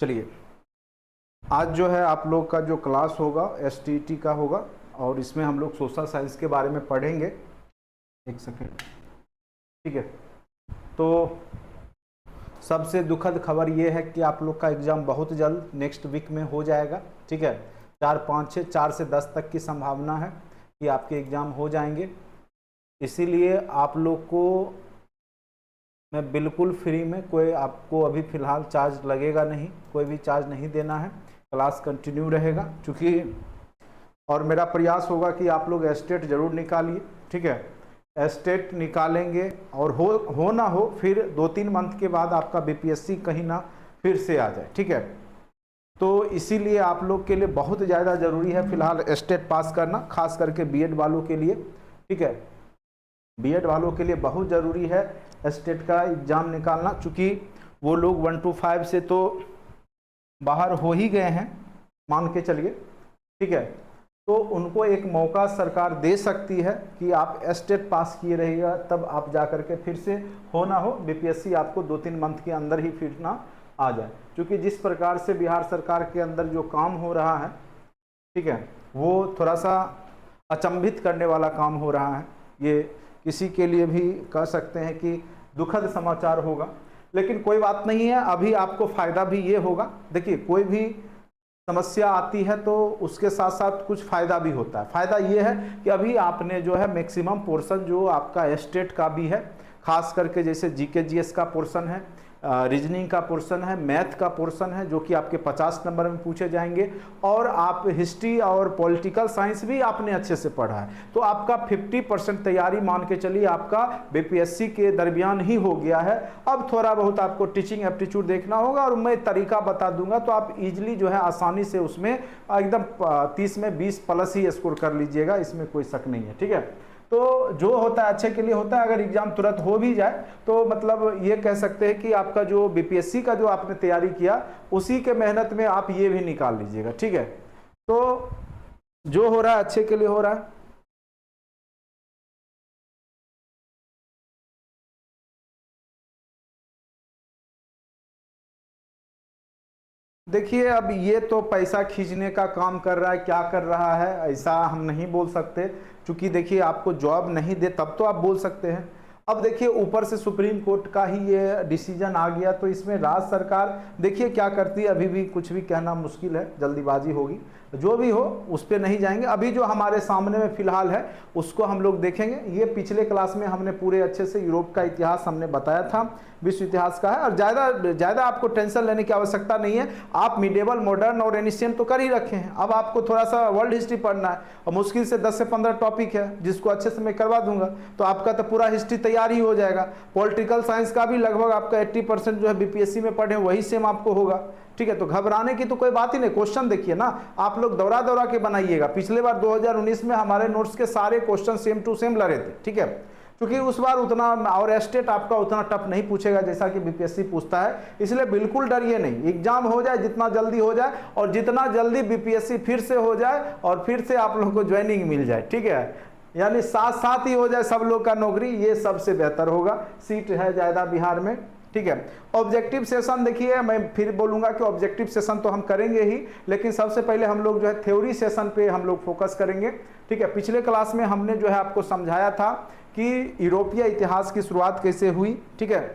चलिए, आज जो है आप लोग का जो क्लास होगा एसटीटी का होगा और इसमें हम लोग सोशल साइंस के बारे में पढ़ेंगे। एक सेकेंड, ठीक है। तो सबसे दुखद खबर ये है कि आप लोग का एग्ज़ाम बहुत जल्द नेक्स्ट वीक में हो जाएगा, ठीक है। 4 से 10 तक की संभावना है कि आपके एग्ज़ाम हो जाएंगे। इसीलिए आप लोग को मैं बिल्कुल फ्री में, कोई आपको अभी फ़िलहाल चार्ज लगेगा नहीं, कोई भी चार्ज नहीं देना है, क्लास कंटिन्यू रहेगा। चूँकि और मेरा प्रयास होगा कि आप लोग एस्टेट ज़रूर निकालिए, ठीक है। एस्टेट निकालेंगे और हो ना हो फिर 2-3 मंथ के बाद आपका बीपीएससी कहीं ना फिर से आ जाए, ठीक है। तो इसीलिए आप लोग के लिए बहुत ज़्यादा ज़रूरी है फ़िलहाल एस्टेट पास करना, खास करके बीएड वालों के लिए, ठीक है। बीएड वालों के लिए बहुत ज़रूरी है एस्टेट का एग्ज़ाम निकालना, चूँकि वो लोग 1 to 5 से तो बाहर हो ही गए हैं, मान के चलिए, ठीक है। तो उनको एक मौका सरकार दे सकती है कि आप एस्टेट पास किए रहिएगा, तब आप जा कर के फिर से हो ना हो बीपीएससी आपको 2-3 मंथ के अंदर ही फिर ना आ जाए। क्योंकि जिस प्रकार से बिहार सरकार के अंदर जो काम हो रहा है, ठीक है, वो थोड़ा सा अचंभित करने वाला काम हो रहा है। ये किसी के लिए भी कह सकते हैं कि दुखद समाचार होगा, लेकिन कोई बात नहीं है। अभी आपको फ़ायदा भी ये होगा, देखिए कोई भी समस्या आती है तो उसके साथ साथ कुछ फ़ायदा भी होता है। फ़ायदा ये है कि अभी आपने जो है मैक्सिमम पोर्शन जो आपका एस्टेट का भी है, खास करके जैसे जीके जीएस का पोर्शन है, रीजनिंग का पोर्शन है, मैथ का पोर्शन है जो कि आपके 50 नंबर में पूछे जाएंगे, और आप हिस्ट्री और पॉलिटिकल साइंस भी आपने अच्छे से पढ़ा है, तो आपका 50% तैयारी मान के चलिए आपका बीपीएससी के दरमियान ही हो गया है। अब थोड़ा बहुत आपको टीचिंग एप्टीट्यूड देखना होगा और मैं तरीका बता दूंगा, तो आप इजीली जो है आसानी से उसमें एकदम 30 में 20 प्लस ही स्कोर कर लीजिएगा, इसमें कोई शक नहीं है, ठीक है। तो जो होता है अच्छे के लिए होता है। अगर एग्जाम तुरंत हो भी जाए तो मतलब ये कह सकते हैं कि आपका जो बीपीएससी का जो आपने तैयारी किया उसी के मेहनत में आप ये भी निकाल लीजिएगा, ठीक है। तो जो हो रहा है अच्छे के लिए हो रहा है। देखिए, अब ये तो पैसा खींचने का काम कर रहा है, क्या कर रहा है ऐसा हम नहीं बोल सकते, क्योंकि देखिए आपको जॉब नहीं दे तब तो आप बोल सकते हैं। अब देखिए ऊपर से सुप्रीम कोर्ट का ही ये डिसीजन आ गया, तो इसमें राज्य सरकार देखिए क्या करती है, अभी भी कुछ भी कहना मुश्किल है, जल्दीबाजी होगी। जो भी हो उस पर नहीं जाएंगे। अभी जो हमारे सामने में फिलहाल है उसको हम लोग देखेंगे। ये पिछले क्लास में हमने पूरे अच्छे से यूरोप का इतिहास हमने बताया था, विश्व इतिहास का है, और ज़्यादा आपको टेंशन लेने की आवश्यकता नहीं है। आप मिडेवल, मॉडर्न और एनिशियन तो कर ही रखे हैं, अब आपको थोड़ा सा वर्ल्ड हिस्ट्री पढ़ना है, और मुश्किल से 10 से 15 टॉपिक है जिसको अच्छे से मैं करवा दूंगा, तो आपका तो पूरा हिस्ट्री तैयार ही हो जाएगा। पॉलिटिकल साइंस का भी लगभग आपका 80% जो है बीपीएससी में पढ़े वही सेम आपको होगा, ठीक है। तो घबराने की तो कोई बात ही नहीं। क्वेश्चन देखिए ना, आप लोग दौरा दौरा के बनाइएगा। पिछले बार 2019 में हमारे नोट्स के सारे क्वेश्चन सेम टू सेम लगे थे, ठीक है, क्योंकि उस बार उतना और एस्टेट आपका उतना टफ नहीं पूछेगा जैसा कि बीपीएससी पूछता है। इसलिए बिल्कुल डरिए नहीं, एग्जाम हो जाए जितना जल्दी हो जाए, और जितना जल्दी बीपीएससी फिर से हो जाए और फिर से आप लोगों को ज्वाइनिंग मिल जाए, ठीक है, यानी साथ साथ ही हो जाए सब लोग का नौकरी, ये सबसे बेहतर होगा। सीट है ज़्यादा बिहार में, ठीक है। ऑब्जेक्टिव सेशन देखिए, मैं फिर बोलूंगा कि ऑब्जेक्टिव सेशन तो हम करेंगे ही, लेकिन सबसे पहले हम लोग जो है थ्योरी सेशन पे हम लोग फोकस करेंगे, ठीक है। पिछले क्लास में हमने जो है आपको समझाया था कि यूरोपीय इतिहास की शुरुआत कैसे हुई, ठीक है।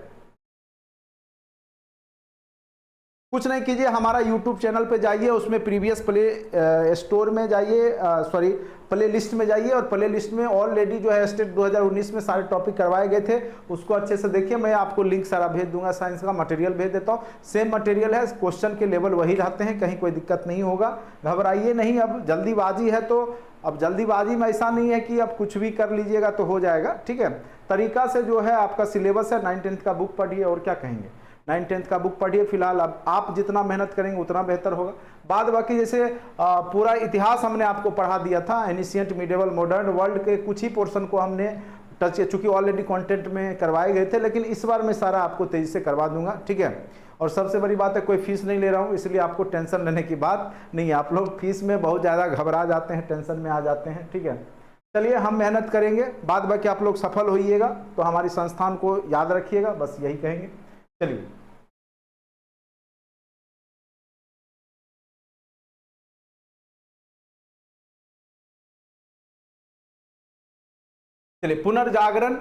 कुछ नहीं कीजिए, हमारा यूट्यूब चैनल पे जाइए, उसमें प्रीवियस प्ले स्टोर में जाइए, सॉरी प्ले लिस्ट में जाइए, और प्ले लिस्ट में ऑलरेडी जो है स्टेट 2019 में सारे टॉपिक करवाए गए थे, उसको अच्छे से देखिए। मैं आपको लिंक सारा भेज दूंगा, साइंस का मटेरियल भेज देता हूँ, सेम मटेरियल है, क्वेश्चन के लेवल वही रहते हैं, कहीं कोई दिक्कत नहीं होगा, घबराइए नहीं। अब जल्दीबाजी है तो अब जल्दीबाजी में ऐसा नहीं है कि अब कुछ भी कर लीजिएगा तो हो जाएगा, ठीक है। तरीका से जो है आपका सिलेबस है, 9-10 का बुक पढ़िए, और क्या कहेंगे, 9-10 का बुक पढ़िए फिलहाल। अब आप जितना मेहनत करेंगे उतना बेहतर होगा। बाद बाकी जैसे पूरा इतिहास हमने आपको पढ़ा दिया था, एनिशियंट, मिडेवल, मॉडर्न, वर्ल्ड के कुछ ही पोर्शन को हमने टच, चूंकि ऑलरेडी कंटेंट में करवाए गए थे, लेकिन इस बार मैं सारा आपको तेजी से करवा दूंगा, ठीक है। और सबसे बड़ी बात है, कोई फीस नहीं ले रहा हूँ, इसलिए आपको टेंशन लेने की बात नहीं है। आप लोग फीस में बहुत ज़्यादा घबरा जाते हैं, टेंशन में आ जाते हैं, ठीक है। चलिए हम मेहनत करेंगे, बाद बाकी आप लोग सफल होइएगा तो हमारी संस्थान को याद रखिएगा, बस यही कहेंगे। चलिए। चलिए, पुनर्जागरण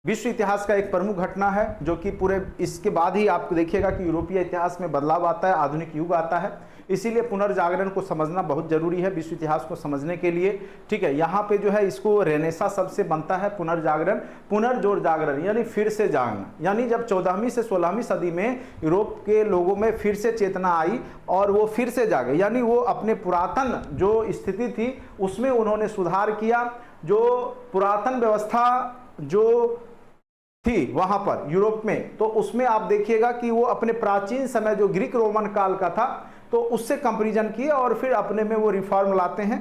विश्व इतिहास का एक प्रमुख घटना है, जो कि पूरे इसके बाद ही आपको देखिएगा कि यूरोपीय इतिहास में बदलाव आता है, आधुनिक युग आता है। इसीलिए पुनर्जागरण को समझना बहुत जरूरी है विश्व इतिहास को समझने के लिए। ठीक है, यहाँ पे जो है इसको रेनेसा शब्द से बनता है पुनर्जागरण, पुनर्जोर जागरण यानी फिर से जागना। यानी जब 14वीं से 16वीं सदी में यूरोप के लोगों में फिर से चेतना आई और वो फिर से जागे, यानी वो अपने पुरातन जो स्थिति थी उसमें उन्होंने सुधार किया। जो पुरातन व्यवस्था जो थी वहां पर यूरोप में, तो उसमें आप देखिएगा कि वो अपने प्राचीन समय जो ग्रीक रोमन काल का था तो उससे कंपैरिजन किया और फिर अपने में वो रिफॉर्म लाते हैं।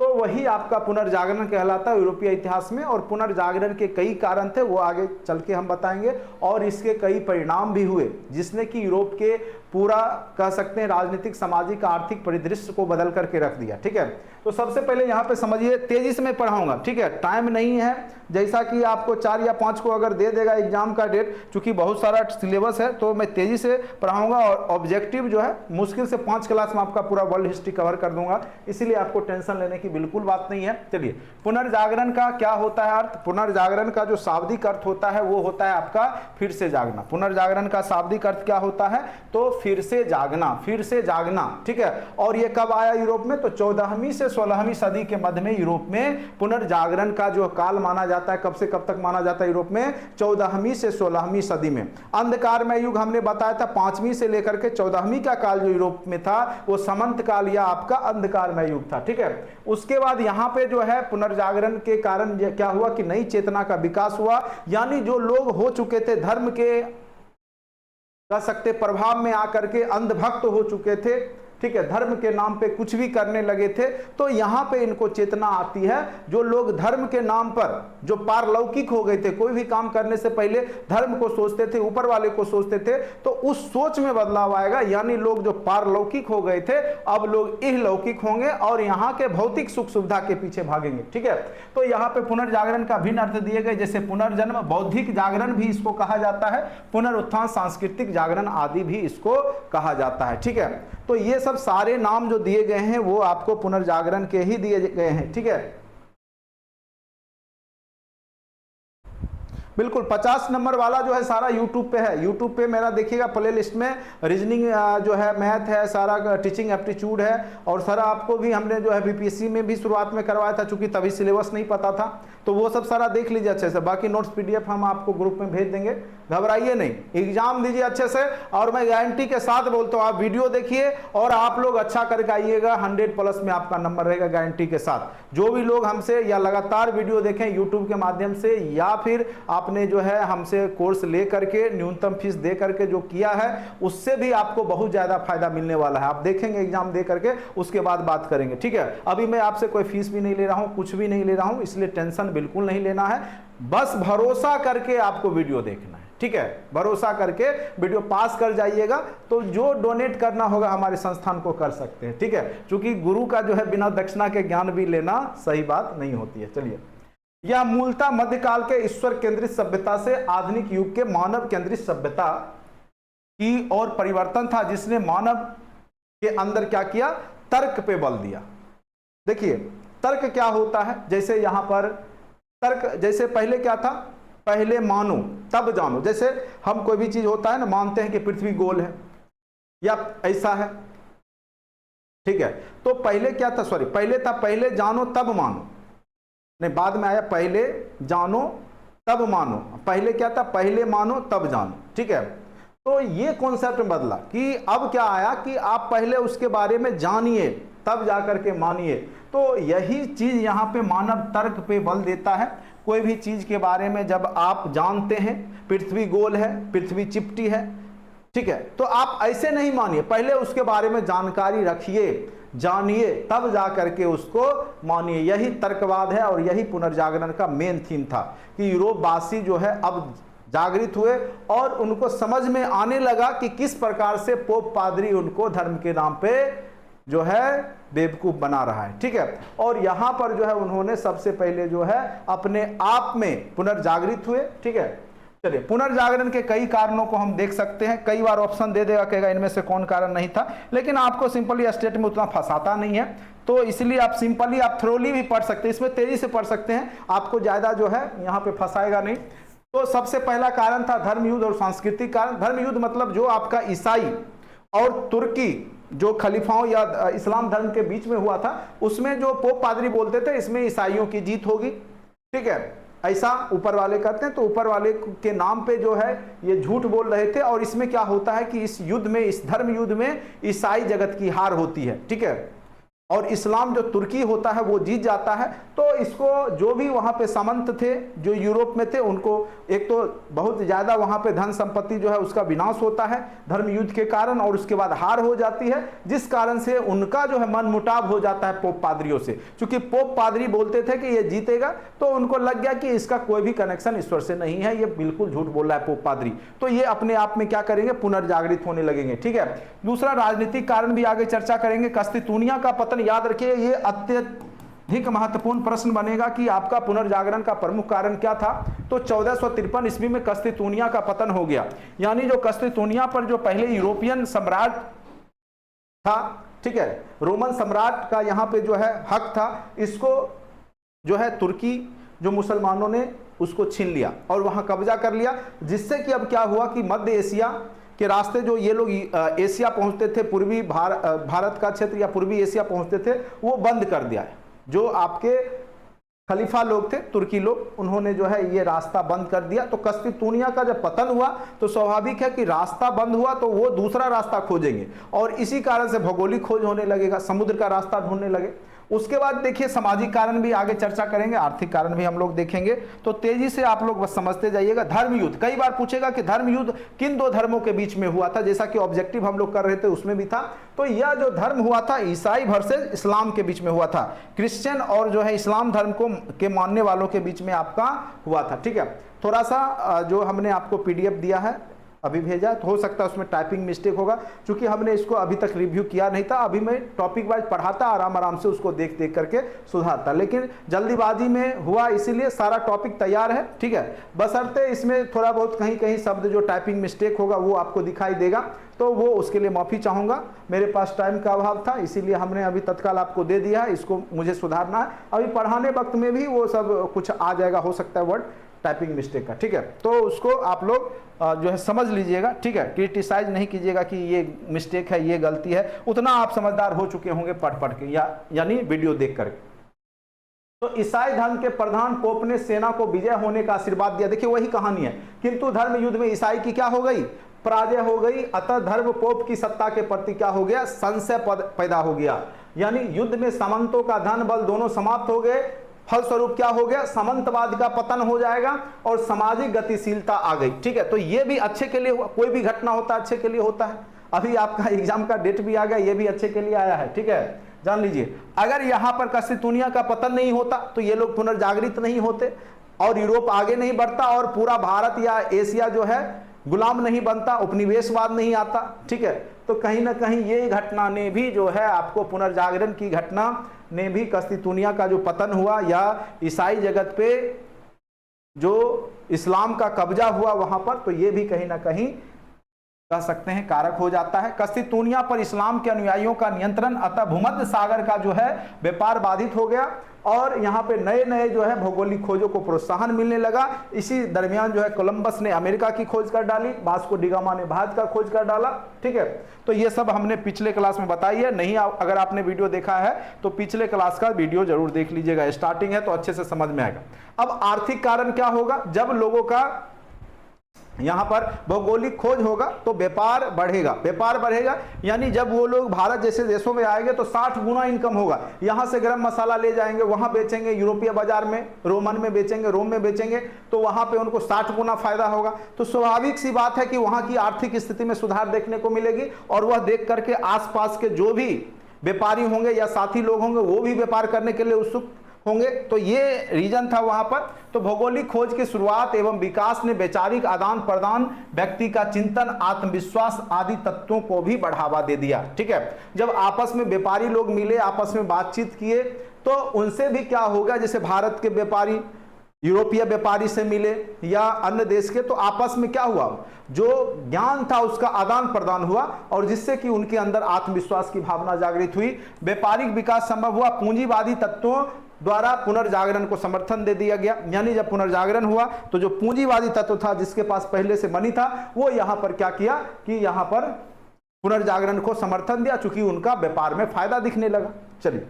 तो वही आपका पुनर्जागरण कहलाता है यूरोपीय इतिहास में। और पुनर्जागरण के कई कारण थे, वो आगे चल के हम बताएंगे, और इसके कई परिणाम भी हुए जिसने कि यूरोप के पूरा कह सकते हैं राजनीतिक, सामाजिक, आर्थिक परिदृश्य को बदल करके रख दिया। ठीक है, तो सबसे पहले यहाँ पे समझिए, तेजी से मैं पढ़ाऊंगा। ठीक है, टाइम नहीं है, जैसा कि आपको 4 या 5 को अगर दे देगा एग्जाम का डेट, चूंकि बहुत सारा सिलेबस है तो मैं तेजी से पढ़ाऊंगा और ऑब्जेक्टिव जो है मुश्किल से 5 क्लास में आपका पूरा वर्ल्ड हिस्ट्री कवर कर दूंगा, इसीलिए आपको टेंशन लेने की बिल्कुल बात नहीं है। चलिए, पुनर्जागरण का क्या होता है अर्थ? पुनर्जागरण का जो शाब्दिक अर्थ होता है वो होता है आपका फिर से जागना। पुनर्जागरण का शाब्दिक अर्थ क्या होता है? तो फिर से जागना, फिर से जागना। ठीक है, और ये कब आया यूरोप में? तो 14वीं से 16वीं सदी के मध्य में यूरोप में पुनर्जागरण का जो काल माना जाता है, कब से कब तक माना जाता है यूरोप में? 14वीं से 16वीं सदी में। अंधकारमय युग हमने बताया था 5वीं से लेकर के 14वीं का काल जो यूरोप में था वो समंत काल या आपका अंधकारमय युग था। ठीक है, उसके बाद यहाँ पे जो है पुनर्जागरण के कारण क्या हुआ कि नई चेतना का विकास हुआ, यानी जो लोग हो चुके थे धर्म के कह सकते प्रभाव में आकर के अंधभक्त हो चुके थे, ठीक है, धर्म के नाम पे कुछ भी करने लगे थे, तो यहां पे इनको चेतना आती है। जो लोग धर्म के नाम पर जो पारलौकिक हो गए थे, कोई भी काम करने से पहले धर्म को सोचते थे, ऊपर वाले को सोचते थे, तो उस सोच में बदलाव आएगा। यानी लोग जो पारलौकिक हो गए थे अब लोग इहलौकिक होंगे और यहाँ के भौतिक सुख सुविधा के पीछे भागेंगे। ठीक है, तो यहाँ पे पुनर्जागरण का भिन्न अर्थ दिए गए, जैसे पुनर्जन्म, बौद्धिक जागरण भी इसको कहा जाता है, पुनरुत्थान, सांस्कृतिक जागरण आदि भी इसको कहा जाता है। ठीक है, तो ये सब सारे नाम जो दिए गए हैं वो आपको पुनर्जागरण के ही दिए गए हैं। ठीक है, बिल्कुल 50 नंबर वाला जो है सारा यूट्यूब पे है। यूट्यूब पे मेरा देखिएगा प्ले लिस्ट में रीजनिंग जो है, मैथ है, सारा टीचिंग एप्टीट्यूड है, और सारा आपको भी हमने जो है बीपीएससी में भी शुरुआत में करवाया था, चूंकि तभी सिलेबस नहीं पता था, तो वो सब सारा देख लीजिए अच्छे से। बाकी नोट्स पीडीएफ हम आपको ग्रुप में भेज देंगे, घबराइए नहीं, एग्जाम दीजिए अच्छे से। और मैं गारंटी के साथ बोलता हूँ, आप वीडियो देखिए और आप लोग अच्छा करके आइएगा, 100+ में आपका नंबर रहेगा गारंटी के साथ। जो भी लोग हमसे या लगातार वीडियो देखें यूट्यूब के माध्यम से, या फिर आपने जो है हमसे कोर्स ले करके न्यूनतम फीस दे करके जो किया है, उससे भी आपको बहुत ज्यादा फायदा मिलने वाला है। आप देखेंगे एग्जाम दे करके, उसके बाद बात करेंगे। ठीक है, अभी मैं आपसे कोई फीस भी नहीं ले रहा हूं, कुछ भी नहीं ले रहा हूं, इसलिए टेंशन बिल्कुल नहीं लेना है। बस भरोसा करके आपको वीडियो देखना है। ठीक है, भरोसा करके वीडियो पास कर जाइएगा, तो जो डोनेट करना होगा हमारे संस्थान को कर सकते हैं। ठीक है, क्योंकि गुरु का जो है बिना दक्षिणा के ज्ञान भी लेना सही बात नहीं होती है। चलिए, यह मूलतः मध्यकाल के ईश्वर केंद्रित सभ्यता से आधुनिक युग के मानव केंद्रित सभ्यता की ओर परिवर्तन था, जिसने मानव के अंदर क्या किया? तर्क पे बल दिया। देखिए, तर्क क्या होता है? जैसे यहां पर तर्क, जैसे पहले क्या था? पहले मानो तब जानो। जैसे हम कोई भी चीज होता है ना, मानते हैं कि पृथ्वी गोल है या ऐसा है, ठीक है, तो पहले क्या था? सॉरी, पहले था पहले जानो तब मानो, नहीं, बाद में आया पहले जानो तब मानो। पहले क्या था? पहले मानो तब जानो। ठीक है, तो ये कॉन्सेप्ट बदला कि अब क्या आया कि आप पहले उसके बारे में जानिए तब जाकर के मानिए। तो यही चीज यहाँ पे मानव तर्क पे बल देता है। कोई भी चीज के बारे में जब आप जानते हैं, पृथ्वी गोल है, पृथ्वी चिपटी है, ठीक है, तो आप ऐसे नहीं मानिए, पहले उसके बारे में जानकारी रखिए, जानिए, तब जा करके उसको मानिए। यही तर्कवाद है और यही पुनर्जागरण का मेन थीम था कि यूरोपवासी जो है अब जागृत हुए और उनको समझ में आने लगा कि किस प्रकार से पोप पादरी उनको धर्म के नाम पे जो है बेवकूफ बना रहा है। ठीक है, और यहां पर जो है उन्होंने सबसे पहले जो है अपने आप में पुनर्जागृत हुए। ठीक है, चलिए, पुनर्जागरण के कई कारणों को हम देख सकते हैं। कई बार ऑप्शन दे देगा, कहेगा इनमें से कौन कारण नहीं था, लेकिन आपको सिंपली स्टेट में उतना फंसाता नहीं है, तो इसलिए आप सिंपली आप थ्रोली भी पढ़ सकते हैं, इसमें तेजी से पढ़ सकते हैं, आपको ज्यादा जो है यहाँ पे फंसाएगा नहीं। तो सबसे पहला कारण था धर्म युद्ध और सांस्कृतिक कारण। धर्म युद्ध मतलब जो आपका ईसाई और तुर्की जो खलीफाओं या इस्लाम धर्म के बीच में हुआ था, उसमें जो पोप पादरी बोलते थे इसमें ईसाइयों की जीत होगी, ठीक है, ऐसा ऊपर वाले कहते हैं। तो ऊपर वाले के नाम पे जो है ये झूठ बोल रहे थे, और इसमें क्या होता है कि इस युद्ध में, इस धर्म युद्ध में ईसाई जगत की हार होती है, ठीक है, और इस्लाम जो तुर्की होता है वो जीत जाता है। तो इसको जो भी वहां पे सामंत थे जो यूरोप में थे, उनको एक तो बहुत ज्यादा वहां पे धन संपत्ति जो है उसका विनाश होता है धर्म युद्ध के कारण, और उसके बाद हार हो जाती है, जिस कारण से उनका जो है मन मुटाव हो जाता है पोप पादरियों से। क्योंकि पोप पादरी बोलते थे कि ये जीतेगा, तो उनको लग गया कि इसका कोई भी कनेक्शन ईश्वर से नहीं है, ये बिल्कुल झूठ बोल रहा है पोप पादरी। तो ये अपने आप में क्या करेंगे, पुनर्जागृत होने लगेंगे, ठीक है। दूसरा राजनीतिक कारण भी आगे चर्चा करेंगे। कस्तितूनिया का पतन, याद रखिए ये अत्यधिक महत्वपूर्ण प्रश्न बनेगा कि आपका पुनर्जागरण का प्रमुख कारण क्या था। तो 1453 ईस्वी में कस्तितूनिया का पतन हो गया, यानी जो कस्तितूनिया पर जो पहले यूरोपियन सम्राट था, ठीक है, रोमन सम्राट का यहाँ पे जो है हक था, इसको जो है तुर्की जो मुसलमानों ने उसको छीन लिया और वहां कब्जा कर लिया, जिससे कि अब क्या हुआ कि मध्य एशिया के रास्ते जो ये लोग एशिया पहुंचते थे, पूर्वी भारत का क्षेत्र या पूर्वी एशिया पहुंचते थे, वो बंद कर दिया है। जो आपके खलीफा लोग थे तुर्की लोग, उन्होंने जो है ये रास्ता बंद कर दिया। तो कस्तितूनिया का जब पतन हुआ तो स्वाभाविक है कि रास्ता बंद हुआ तो वो दूसरा रास्ता खोजेंगे, और इसी कारण से भौगोलिक खोज होने लगेगा, समुद्र का रास्ता ढूंढने लगे। उसके बाद देखिए सामाजिक कारण भी आगे चर्चा करेंगे, आर्थिक कारण भी हम लोग देखेंगे। तो तेजी से आप लोग बस समझते जाइएगा। धर्म युद्ध, कई बार पूछेगा कि धर्म युद्ध किन दो धर्मों के बीच में हुआ था, जैसा कि ऑब्जेक्टिव हम लोग कर रहे थे उसमें भी था। तो यह जो धर्म हुआ था ईसाई वर्सेस इस्लाम के बीच में हुआ था, क्रिश्चियन और जो है इस्लाम धर्म को के मानने वालों के बीच में आपका हुआ था, ठीक है। थोड़ा सा जो हमने आपको पीडीएफ दिया है अभी भेजा, तो हो सकता है उसमें टाइपिंग मिस्टेक होगा, क्योंकि हमने इसको अभी तक रिव्यू किया नहीं था। अभी मैं टॉपिक वाइज पढ़ाता, आराम आराम से उसको देख देख करके सुधारता, लेकिन जल्दीबाजी में हुआ, इसीलिए सारा टॉपिक तैयार है, ठीक है। बशर्ते इसमें थोड़ा बहुत कहीं कहीं शब्द जो टाइपिंग मिस्टेक होगा वो आपको दिखाई देगा, तो वो उसके लिए माफ़ी चाहूँगा। मेरे पास टाइम का अभाव था, इसीलिए हमने अभी तत्काल आपको दे दिया है, इसको मुझे सुधारना है। अभी पढ़ाने वक्त में भी वो सब कुछ आ जाएगा, हो सकता है वर्ड टाइपिंग मिस्टेक का, ठीक है। तो उसको आप लोग जो है समझ लीजिएगा, ठीक है। क्रिटिसाइज नहीं कीजिएगा कि ये मिस्टेक है, ये गलती है, उतना आप समझदार हो चुके होंगे पढ़ पढ़ के यानी वीडियो देख कर। तो ईसाई धर्म के प्रधान पोप ने सेना को विजय होने का आशीर्वाद दिया। देखिए वही कहानी है, किंतु धर्म युद्ध में ईसाई की क्या हो गई, पराजय हो गई। अतः धर्म पोप की सत्ता के प्रति क्या हो गया, संशय पैदा हो गया, यानी युद्ध में सामंतों का धन बल दोनों समाप्त हो गए। फलस्वरूप क्या हो गया, सामंतवाद का पतन हो जाएगा और सामाजिक गतिशीलता आ गई, ठीक है। तो ये भी अच्छे के लिए हुआ, कोई भी घटना होता है अच्छे के लिए होता है। अभी आपका एग्जाम का डेट भी आ गया, ये भी अच्छे के लिए आया है, ठीक है, जान लीजिए। अगर यहाँ पर कस्तितूनिया का पतन नहीं होता तो ये लोग पुनर्जागृत नहीं होते और यूरोप आगे नहीं बढ़ता और पूरा भारत या एशिया जो है गुलाम नहीं बनता, उपनिवेशवाद नहीं आता, ठीक है। तो कहीं ना कहीं ये घटना ने भी जो है आपको, पुनर्जागरण की घटना ने भी कस्तितूनिया का जो पतन हुआ या ईसाई जगत पे जो इस्लाम का कब्जा हुआ वहां पर, तो ये भी कहीं ना कहीं कह सकते हैं कारक हो जाता है। कस्तितूनिया पर इस्लाम के अनुयायियों का नियंत्रण, अतः भूमध्य सागर का जो है व्यापार बाधित हो गया और यहाँ पे नए नए जो है भौगोलिक खोजों को प्रोत्साहन मिलने लगा। इसी दरमियान जो है कोलंबस ने अमेरिका की खोज कर डाली, वास्को डी गामा ने भारत का खोज कर डाला, ठीक है। तो ये सब हमने पिछले क्लास में बताई है, नहीं अगर आपने वीडियो देखा है तो पिछले क्लास का वीडियो जरूर देख लीजिएगा, स्टार्टिंग है तो अच्छे से समझ में आएगा। अब आर्थिक कारण क्या होगा, जब लोगों का यहां पर भौगोलिक खोज होगा तो व्यापार बढ़ेगा, व्यापार बढ़ेगा यानी जब वो लोग भारत जैसे देशों में आएंगे तो 60 गुना इनकम होगा। यहां से गरम मसाला ले जाएंगे, वहां बेचेंगे, यूरोपीय बाजार में, रोमन में बेचेंगे, रोम में बेचेंगे, तो वहां पे उनको 60 गुना फायदा होगा। तो स्वाभाविक सी बात है कि वहां की आर्थिक स्थिति में सुधार देखने को मिलेगी और वह देख करके आसपास के जो भी व्यापारी होंगे या साथी लोग होंगे वो भी व्यापार करने के लिए उत्सुक होंगे। तो ये रीजन था वहां पर। तो भौगोलिक खोज की शुरुआत एवं विकास ने वैचारिक आदान प्रदान, व्यक्ति का चिंतन, आत्मविश्वास आदि तत्वों को भी बढ़ावा दे दिया, ठीक है। जब आपस में व्यापारी लोग मिले, आपस में बातचीत किए तो उनसे भी क्या होगा, जैसे भारत के व्यापारी यूरोपीय व्यापारी से मिले या अन्य देश के, तो आपस में क्या हुआ, जो ज्ञान था उसका आदान प्रदान हुआ और जिससे कि उनके अंदर आत्मविश्वास की भावना जागृत हुई, व्यापारिक विकास संभव हुआ, पूंजीवादी तत्वों द्वारा पुनर्जागरण को समर्थन दे दिया गया। यानी जब पुनर्जागरण हुआ तो जो पूंजीवादी तत्व था जिसके पास पहले से मनी था वो यहां पर क्या किया कि यहां पर पुनर्जागरण को समर्थन दिया, चूंकि उनका व्यापार में फायदा दिखने लगा। चलिए,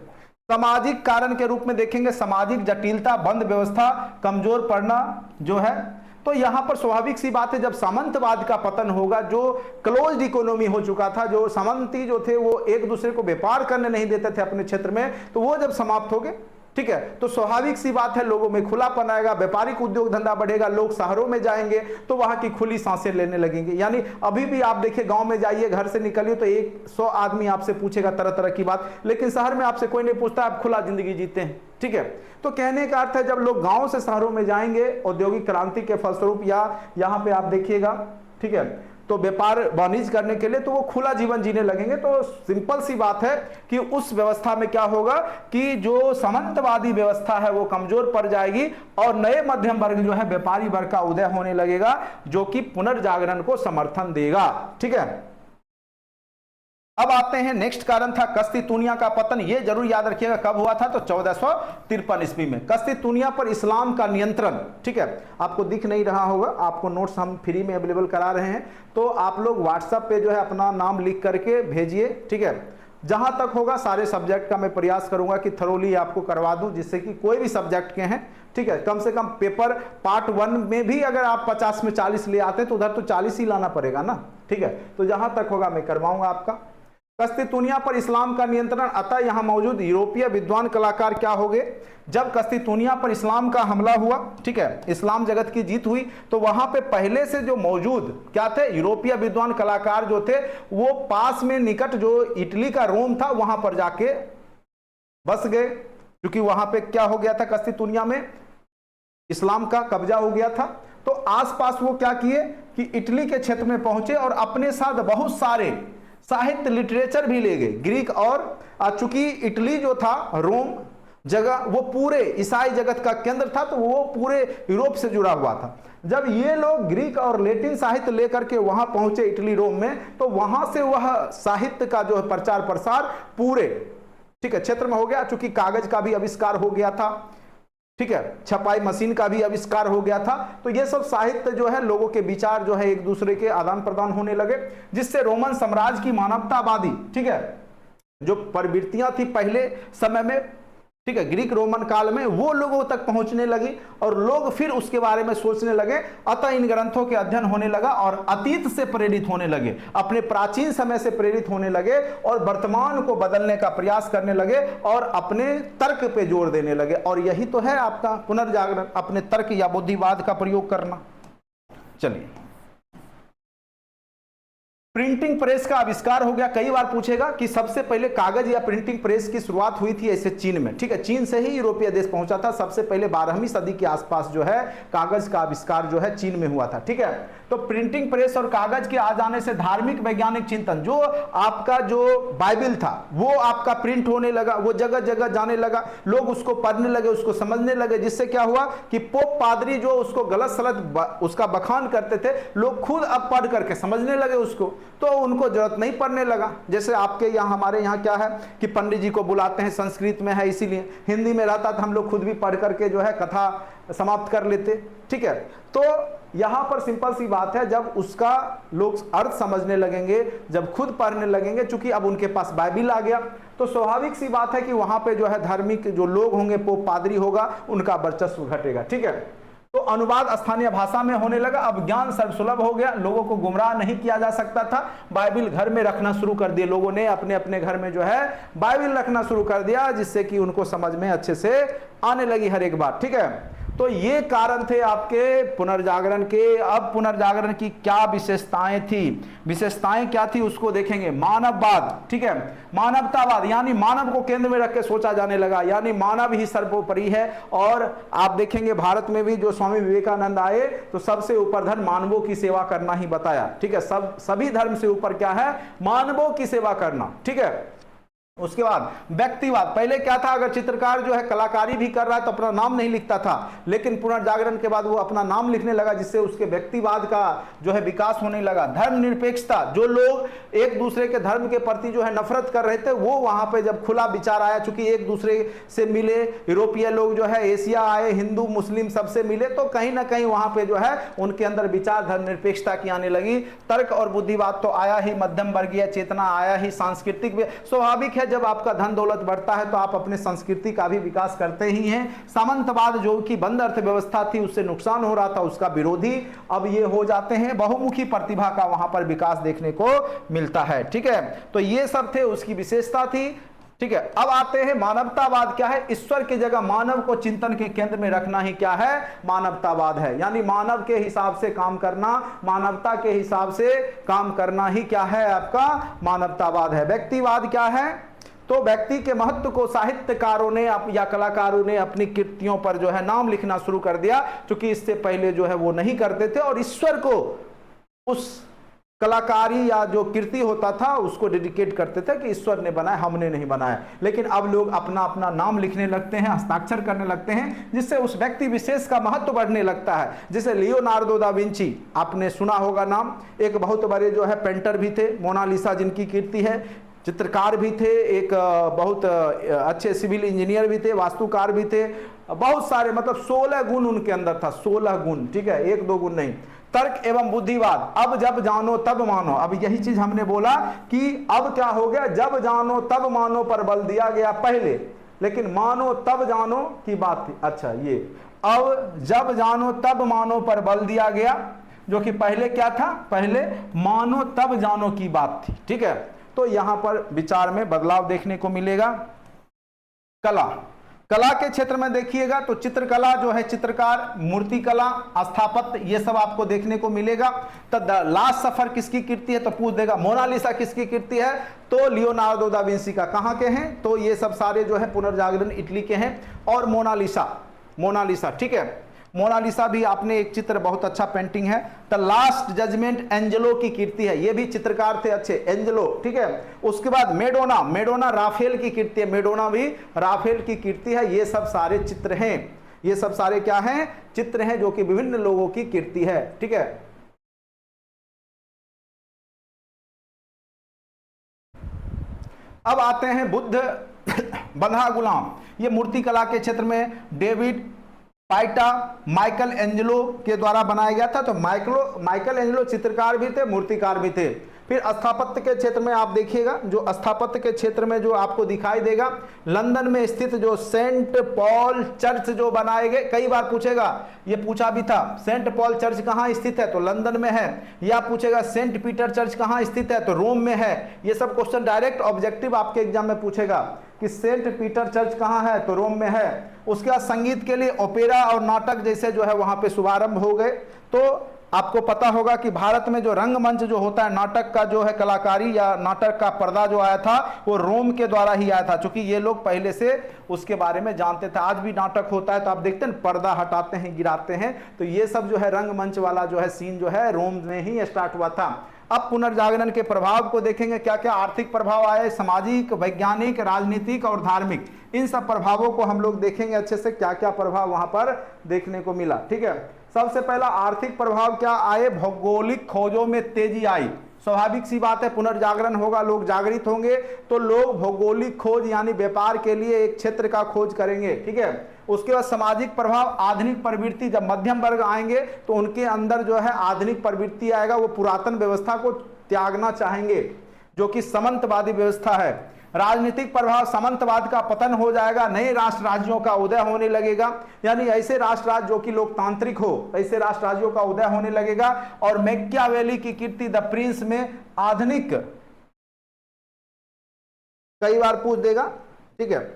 सामाजिक कारण के रूप में देखेंगे, सामाजिक जटिलता, बंद व्यवस्था, कमजोर पड़ना जो है, तो यहां पर स्वाभाविक सी बात है जब सामंतवाद का पतन होगा, जो क्लोज्ड इकोनॉमी हो चुका था, जो सामंती जो थे वो एक दूसरे को व्यापार करने नहीं देते थे अपने क्षेत्र में, तो वो जब समाप्त हो गए, ठीक है, तो स्वाभाविक सी बात है लोगों में खुलापन आएगा, व्यापारिक उद्योग धंधा बढ़ेगा, लोग शहरों में जाएंगे तो वहां की खुली सांसें लेने लगेंगे। यानी अभी भी आप देखिए, गांव में जाइए, घर से निकलिए तो 100 आदमी आपसे पूछेगा तरह तरह की बात, लेकिन शहर में आपसे कोई नहीं पूछता, आप खुला जिंदगी जीते हैं, ठीक है। तो कहने का अर्थ है जब लोग गांव से शहरों में जाएंगे औद्योगिक क्रांति के फलस्वरूप, या यहां पे आप देखिएगा, ठीक है, तो व्यापार वाणिज्य करने के लिए, तो वो खुला जीवन जीने लगेंगे। तो सिंपल सी बात है कि उस व्यवस्था में क्या होगा कि जो सामंतवादी व्यवस्था है वो कमजोर पड़ जाएगी और नए मध्यम वर्ग जो है, व्यापारी वर्ग का उदय होने लगेगा, जो कि पुनर्जागरण को समर्थन देगा, ठीक है। अब आते हैं, नेक्स्ट कारण था कस्तितूनिया का पतन। ये जरूर याद रखिएगा कब हुआ था, तो 1453 ईस्वी में कस्तितूनिया पर इस्लाम का नियंत्रण, ठीक है। आपको दिख नहीं रहा होगा, आपको नोट्स हम फ्री में अवेलेबल करा रहे हैं, तो आप लोग व्हाट्सएप पे जो है अपना नाम लिख करके भेजिए, ठीक है। जहां तक होगा सारे सब्जेक्ट का मैं प्रयास करूंगा कि थरोली आपको करवा दूं, जिससे कि कोई भी सब्जेक्ट के हैं, ठीक है, कम से कम पेपर पार्ट 1 में भी अगर आप 50 में 40 ले आते हैं तो उधर तो 40 ही लाना पड़ेगा ना, ठीक है। तो जहां तक होगा मैं करवाऊंगा आपका। कस्तितूनिया पर इस्लाम का नियंत्रण, अतः यहां मौजूद यूरोपीय विद्वान कलाकार क्या हो गए, जब कस्तितूनिया पर इस्लाम का हमला हुआ, ठीक है, इस्लाम जगत की जीत हुई, तो वहां पे पहले से जो मौजूद क्या थे, यूरोपीय विद्वान कलाकार जो थे, वो पास में निकट जो इटली का रोम था वहां पर जाके बस गए, क्योंकि वहां पे क्या हो गया था, कस्तितूनिया में इस्लाम का कब्जा हो गया था। तो आसपास वो क्या किए कि इटली के क्षेत्र में पहुंचे और अपने साथ बहुत सारे साहित्य लिटरेचर भी ले गए, ग्रीक, और चूंकि इटली जो था, रोम जगह, वो पूरे ईसाई जगत का केंद्र था, तो वो पूरे यूरोप से जुड़ा हुआ था। जब ये लोग ग्रीक और लैटिन साहित्य लेकर के वहां पहुंचे इटली, रोम में, तो वहां से वह साहित्य का जो है प्रचार प्रसार पूरे, ठीक है, क्षेत्र में हो गया। चूंकि कागज का भी आविष्कार हो गया था, ठीक है, छपाई मशीन का भी आविष्कार हो गया था, तो ये सब साहित्य जो है, लोगों के विचार जो है एक दूसरे के आदान प्रदान होने लगे, जिससे रोमन साम्राज्य की मानवतावादी, ठीक है, जो प्रवृत्तियां थी पहले समय में, ठीक है, ग्रीक रोमन काल में, वो लोगों तक पहुंचने लगी और लोग फिर उसके बारे में सोचने लगे। अतः इन ग्रंथों के अध्ययन होने लगा और अतीत से प्रेरित होने लगे, अपने प्राचीन समय से प्रेरित होने लगे और वर्तमान को बदलने का प्रयास करने लगे और अपने तर्क पे जोर देने लगे। और यही तो है आपका पुनर्जागरण, अपने तर्क या बुद्धिवाद का प्रयोग करना। चलिए, प्रिंटिंग प्रेस का आविष्कार हो गया। कई बार पूछेगा कि सबसे पहले कागज या प्रिंटिंग प्रेस की शुरुआत हुई थी ऐसे चीन में, ठीक है, चीन से ही यूरोपीय देश पहुंचा था। सबसे पहले 12वीं सदी के आसपास जो है कागज का आविष्कार जो है चीन में हुआ था, ठीक है। तो प्रिंटिंग प्रेस और कागज के आ जाने से धार्मिक वैज्ञानिक चिंतन, जो आपका जो बाइबल था वो आपका प्रिंट होने लगा, वो जगह जगह जाने लगा, लोग उसको पढ़ने लगे, उसको समझने लगे, जिससे क्या हुआ कि पोप पादरी जो उसको गलत सलत उसका बखान करते थे, लोग खुद अब पढ़ करके समझने लगे उसको, तो उनको जरूरत नहीं पड़ने लगा। जैसे आपके यहाँ, हमारे यहाँ क्या है कि पंडित जी को बुलाते हैं, संस्कृत में है इसीलिए, हिंदी में रहता था हम लोग खुद भी पढ़ करके जो है कथा समाप्त कर लेते, ठीक है। तो यहाँ पर सिंपल सी बात है, जब उसका लोग अर्थ समझने लगेंगे, जब खुद पढ़ने लगेंगे, चूंकि अब उनके पास बाइबिल आ गया, तो स्वाभाविक सी बात है कि वहां पे जो है धार्मिक जो लोग होंगे, पोप पादरी होगा, उनका वर्चस्व घटेगा, ठीक है। तो अनुवाद स्थानीय भाषा में होने लगा। अब ज्ञान सर्वसुलभ हो गया, लोगों को गुमराह नहीं किया जा सकता था। बाइबिल घर में रखना शुरू कर दिए लोगों ने, अपने अपने घर में जो है बाइबिल रखना शुरू कर दिया, जिससे कि उनको समझ में अच्छे से आने लगी हर एक बात, ठीक है। तो ये कारण थे आपके पुनर्जागरण के। अब पुनर्जागरण की क्या विशेषताएं थी, विशेषताएं क्या थी उसको देखेंगे। मानववाद, ठीक है, मानवतावाद, यानी मानव को केंद्र में रख के सोचा जाने लगा, यानी मानव ही सर्वोपरि है। और आप देखेंगे भारत में भी जो स्वामी विवेकानंद आए तो सबसे ऊपर धर्म मानवों की सेवा करना ही बताया, ठीक है। सभी धर्म से ऊपर क्या है, मानवों की सेवा करना, ठीक है। उसके बाद व्यक्तिवाद। पहले क्या था, अगर चित्रकार जो है कलाकारी भी कर रहा है तो अपना नाम नहीं लिखता था, लेकिन पुनर्जागरण के बाद वो अपना नाम लिखने लगा, जिससे उसके व्यक्तिवाद का जो है विकास होने लगा। धर्मनिरपेक्षता, जो लोग एक दूसरे के धर्म के प्रति जो है नफरत कर रहे थे, वो वहां पे जब खुला विचार आया, चूंकि एक दूसरे से मिले, यूरोपीय लोग जो है एशिया आए, हिंदू मुस्लिम सबसे मिले, तो कहीं ना कहीं वहां पे जो है उनके अंदर विचार धर्मनिरपेक्षता की आने लगी। तर्क और बुद्धिवाद तो आया ही, मध्यम वर्गीय चेतना आया ही, सांस्कृतिक स्वाभाविक है, जब आपका धन दौलत बढ़ता है तो आप अपने संस्कृति का भी विकास करते ही हैं। सामंतवाद जो कि बंद अर्थव्यवस्था थी, उससे नुकसान हो रहा था, उसका विरोधी अब ये हो जाते हैं। बहुमुखी प्रतिभा का वहां पर विकास देखने को मिलता है। ठीक है, तो ये सब थे, उसकी विशेषता थी। ठीक है, अब आते हैं मानवतावाद क्या है। ईश्वर की जगह मानव को चिंतन के केंद्र में रखना ही क्या है, मानवतावाद है। यानी मानव के हिसाब से काम करना, मानवता के हिसाब से काम करना ही क्या है, आपका मानवतावाद है। व्यक्तिवाद क्या है, तो व्यक्ति के महत्व को साहित्यकारों ने या कलाकारों ने अपनी कृतियों पर जो है नाम लिखना शुरू कर दिया, क्योंकि इससे पहले जो है वो नहीं करते थे, और ईश्वर को उस कलाकारी या जो कृति होता था उसको डेडिकेट करते थे कि ईश्वर ने बनाया, हमने नहीं बनाया। लेकिन अब लोग अपना अपना नाम लिखने लगते हैं, हस्ताक्षर करने लगते हैं, जिससे उस व्यक्ति विशेष का महत्व बढ़ने लगता है। जैसे लियोनार्डो दा विंची, आपने सुना होगा नाम, एक बहुत बड़े जो है पेंटर भी थे, मोनालिसा जिनकी कीर्ति है, चित्रकार भी थे, एक बहुत अच्छे सिविल इंजीनियर भी थे, वास्तुकार भी थे, बहुत सारे, मतलब 16 गुण उनके अंदर था, 16 गुण। ठीक है, एक दो गुण नहीं। तर्क एवं बुद्धिवाद, अब जब जानो तब मानो। अब यही चीज हमने बोला कि अब क्या हो गया, जब जानो तब मानो पर बल दिया गया पहले, लेकिन मानो तब जानो की बात थी। अच्छा, ये अब जब जानो तब मानो पर बल दिया गया, जो कि पहले क्या था, पहले मानो तब जानो की बात थी। ठीक है, तो यहां पर विचार में बदलाव देखने को मिलेगा। कला, कला के क्षेत्र में देखिएगा तो चित्रकला जो है, चित्रकार, मूर्तिकला, स्थापत्य, ये सब आपको देखने को मिलेगा। तो द लास्ट सफर किसकी कीर्ति है, तो पूछ देगा मोनालिसा किसकी कीर्ति है, तो लियोनार्डो दा विंसी का। कहां के हैं, तो ये सब सारे जो है पुनर्जागरण इटली के हैं। और मोनालिसा, ठीक है, मोनालिसा भी आपने एक चित्र, बहुत अच्छा पेंटिंग है। द लास्ट जजमेंट एंजेलो की कीर्ति है, ये भी चित्रकार थे अच्छे, एंजेलो। ठीक है, उसके बाद मेडोना राफेल की कीर्ति है, मेडोना भी राफेल की कीर्ति है। ये सब सारे चित्र हैं, ये सब सारे क्या हैं, चित्र हैं, जो कि विभिन्न लोगों की कीर्ति है। ठीक है, अब आते हैं बुद्ध बंधा गुलाम। ये मूर्तिकला के क्षेत्र में डेविड पाइटा माइकल एंजेलो के द्वारा बनाया गया था। तो माइकल एंजेलो चित्रकार भी थे, मूर्तिकार भी थे। फिर स्थापत्य के क्षेत्र में आप देखिएगा, जो स्थापत्य के क्षेत्र में जो आपको दिखाई देगा, लंदन में स्थित जो सेंट पॉल चर्च जो बनाए गए, कई बार पूछेगा, ये पूछा भी था, सेंट पॉल चर्च कहाँ स्थित है, तो लंदन में है। या पूछेगा सेंट पीटर चर्च कहाँ स्थित है, तो रोम में है। ये सब क्वेश्चन डायरेक्ट ऑब्जेक्टिव आपके एग्जाम में पूछेगा कि सेंट पीटर चर्च कहाँ है, तो रोम में है। उसके बाद संगीत के लिए ओपेरा और नाटक जैसे जो है वहां पे शुभारंभ हो गए। तो आपको पता होगा कि भारत में जो रंगमंच जो होता है, नाटक का जो है कलाकारी या नाटक का पर्दा जो आया था, वो रोम के द्वारा ही आया था, क्योंकि ये लोग पहले से उसके बारे में जानते थे। आज भी नाटक होता है तो आप देखते हैं पर्दा हटाते हैं, गिराते हैं, तो ये सब जो है रंगमंच वाला जो है सीन जो है रोम में ही स्टार्ट हुआ था। अब पुनर्जागरण के प्रभाव को देखेंगे, क्या क्या आर्थिक प्रभाव आए, सामाजिक, वैज्ञानिक, राजनीतिक और धार्मिक, इन सब प्रभावों को हम लोग देखेंगे अच्छे से, क्या क्या प्रभाव वहां पर देखने को मिला। ठीक है, सबसे पहला आर्थिक प्रभाव क्या आए, भौगोलिक खोजों में तेजी आई। स्वाभाविक सी बात है, पुनर्जागरण होगा, लोग जागृत होंगे, तो लोग भौगोलिक खोज यानी व्यापार के लिए एक क्षेत्र का खोज करेंगे। ठीक है, उसके बाद सामाजिक प्रभाव, आधुनिक प्रवृत्ति, जब मध्यम वर्ग आएंगे तो उनके अंदर जो है आधुनिक प्रवृत्ति आएगा, वो पुरातन व्यवस्था को त्यागना चाहेंगे, जो कि सामंतवादी व्यवस्था है। राजनीतिक प्रभाव, सामंतवाद का पतन हो जाएगा, नए राष्ट्र राज्यों का उदय होने लगेगा, यानी ऐसे राष्ट्र राज्य जो कि लोकतांत्रिक हो, ऐसे राष्ट्र राज्यों का उदय होने लगेगा। और मैकियावेली की कीर्ति द प्रिंस में आधुनिक, कई बार पूछ देगा, ठीक है,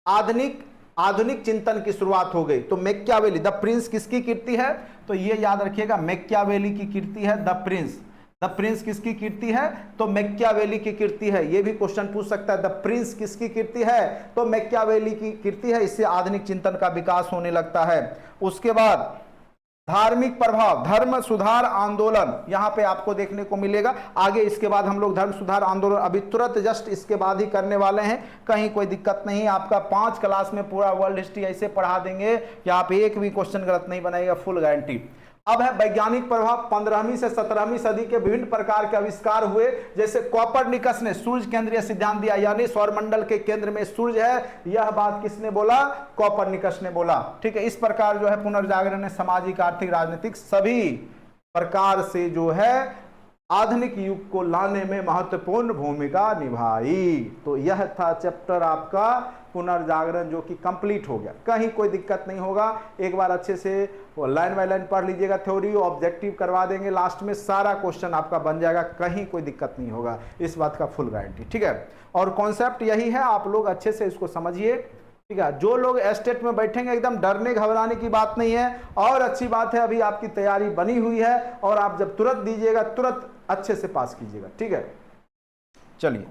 आधुनिक चिंतन की शुरुआत हो गई। तो मैकियावेली, द प्रिंस किसकी कीर्ति है, तो ये याद रखिएगा, मैकियावेली की कीर्ति है द प्रिंस। द प्रिंस किसकी कीर्ति है, तो मैकियावेली की कीर्ति है। ये भी क्वेश्चन पूछ सकता है, द प्रिंस किसकी कीर्ति है, तो मैकियावेली की कीर्ति है। इससे आधुनिक चिंतन का विकास होने लगता है। उसके बाद धार्मिक प्रभाव, धर्म सुधार आंदोलन यहां पे आपको देखने को मिलेगा। आगे इसके बाद हम लोग धर्म सुधार आंदोलन अभी तुरंत जस्ट इसके बाद ही करने वाले हैं, कहीं कोई दिक्कत नहीं। आपका 5 क्लास में पूरा वर्ल्ड हिस्ट्री ऐसे पढ़ा देंगे कि आप एक भी क्वेश्चन गलत नहीं बनाएगा, फुल गारंटी। अब है वैज्ञानिक प्रभाव। 15वीं से 17वीं सदी के विभिन्न प्रकार के आविष्कार हुए, जैसे कॉपरनिकस ने सूर्य केंद्रीय सिद्धांत दिया, यानी सौरमंडल के केंद्र में सूर्य है, यह बात किसने बोला? कॉपरनिकस ने बोला। ठीक है, इस प्रकार जो है पुनर्जागरण ने सामाजिक, आर्थिक, राजनीतिक सभी प्रकार से जो है आधुनिक युग को लाने में महत्वपूर्ण भूमिका निभाई। तो यह था चैप्टर आपका पुनर्जागरण, जो कि कंप्लीट हो गया, कहीं कोई दिक्कत नहीं होगा। एक बार अच्छे से लाइन बाय लाइन पढ़ लीजिएगा, थ्योरी ऑब्जेक्टिव करवा देंगे, लास्ट में सारा क्वेश्चन आपका बन जाएगा, कहीं कोई दिक्कत नहीं होगा, इस बात का फुल गारंटी। ठीक है, और कॉन्सेप्ट यही है, आप लोग अच्छे से इसको समझिए। ठीक है, जो लोग एस्टेट में बैठेंगे एकदम डरने घबराने की बात नहीं है। और अच्छी बात है, अभी आपकी तैयारी बनी हुई है और आप जब तुरंत दीजिएगा तुरंत अच्छे से पास कीजिएगा। ठीक है, चलिए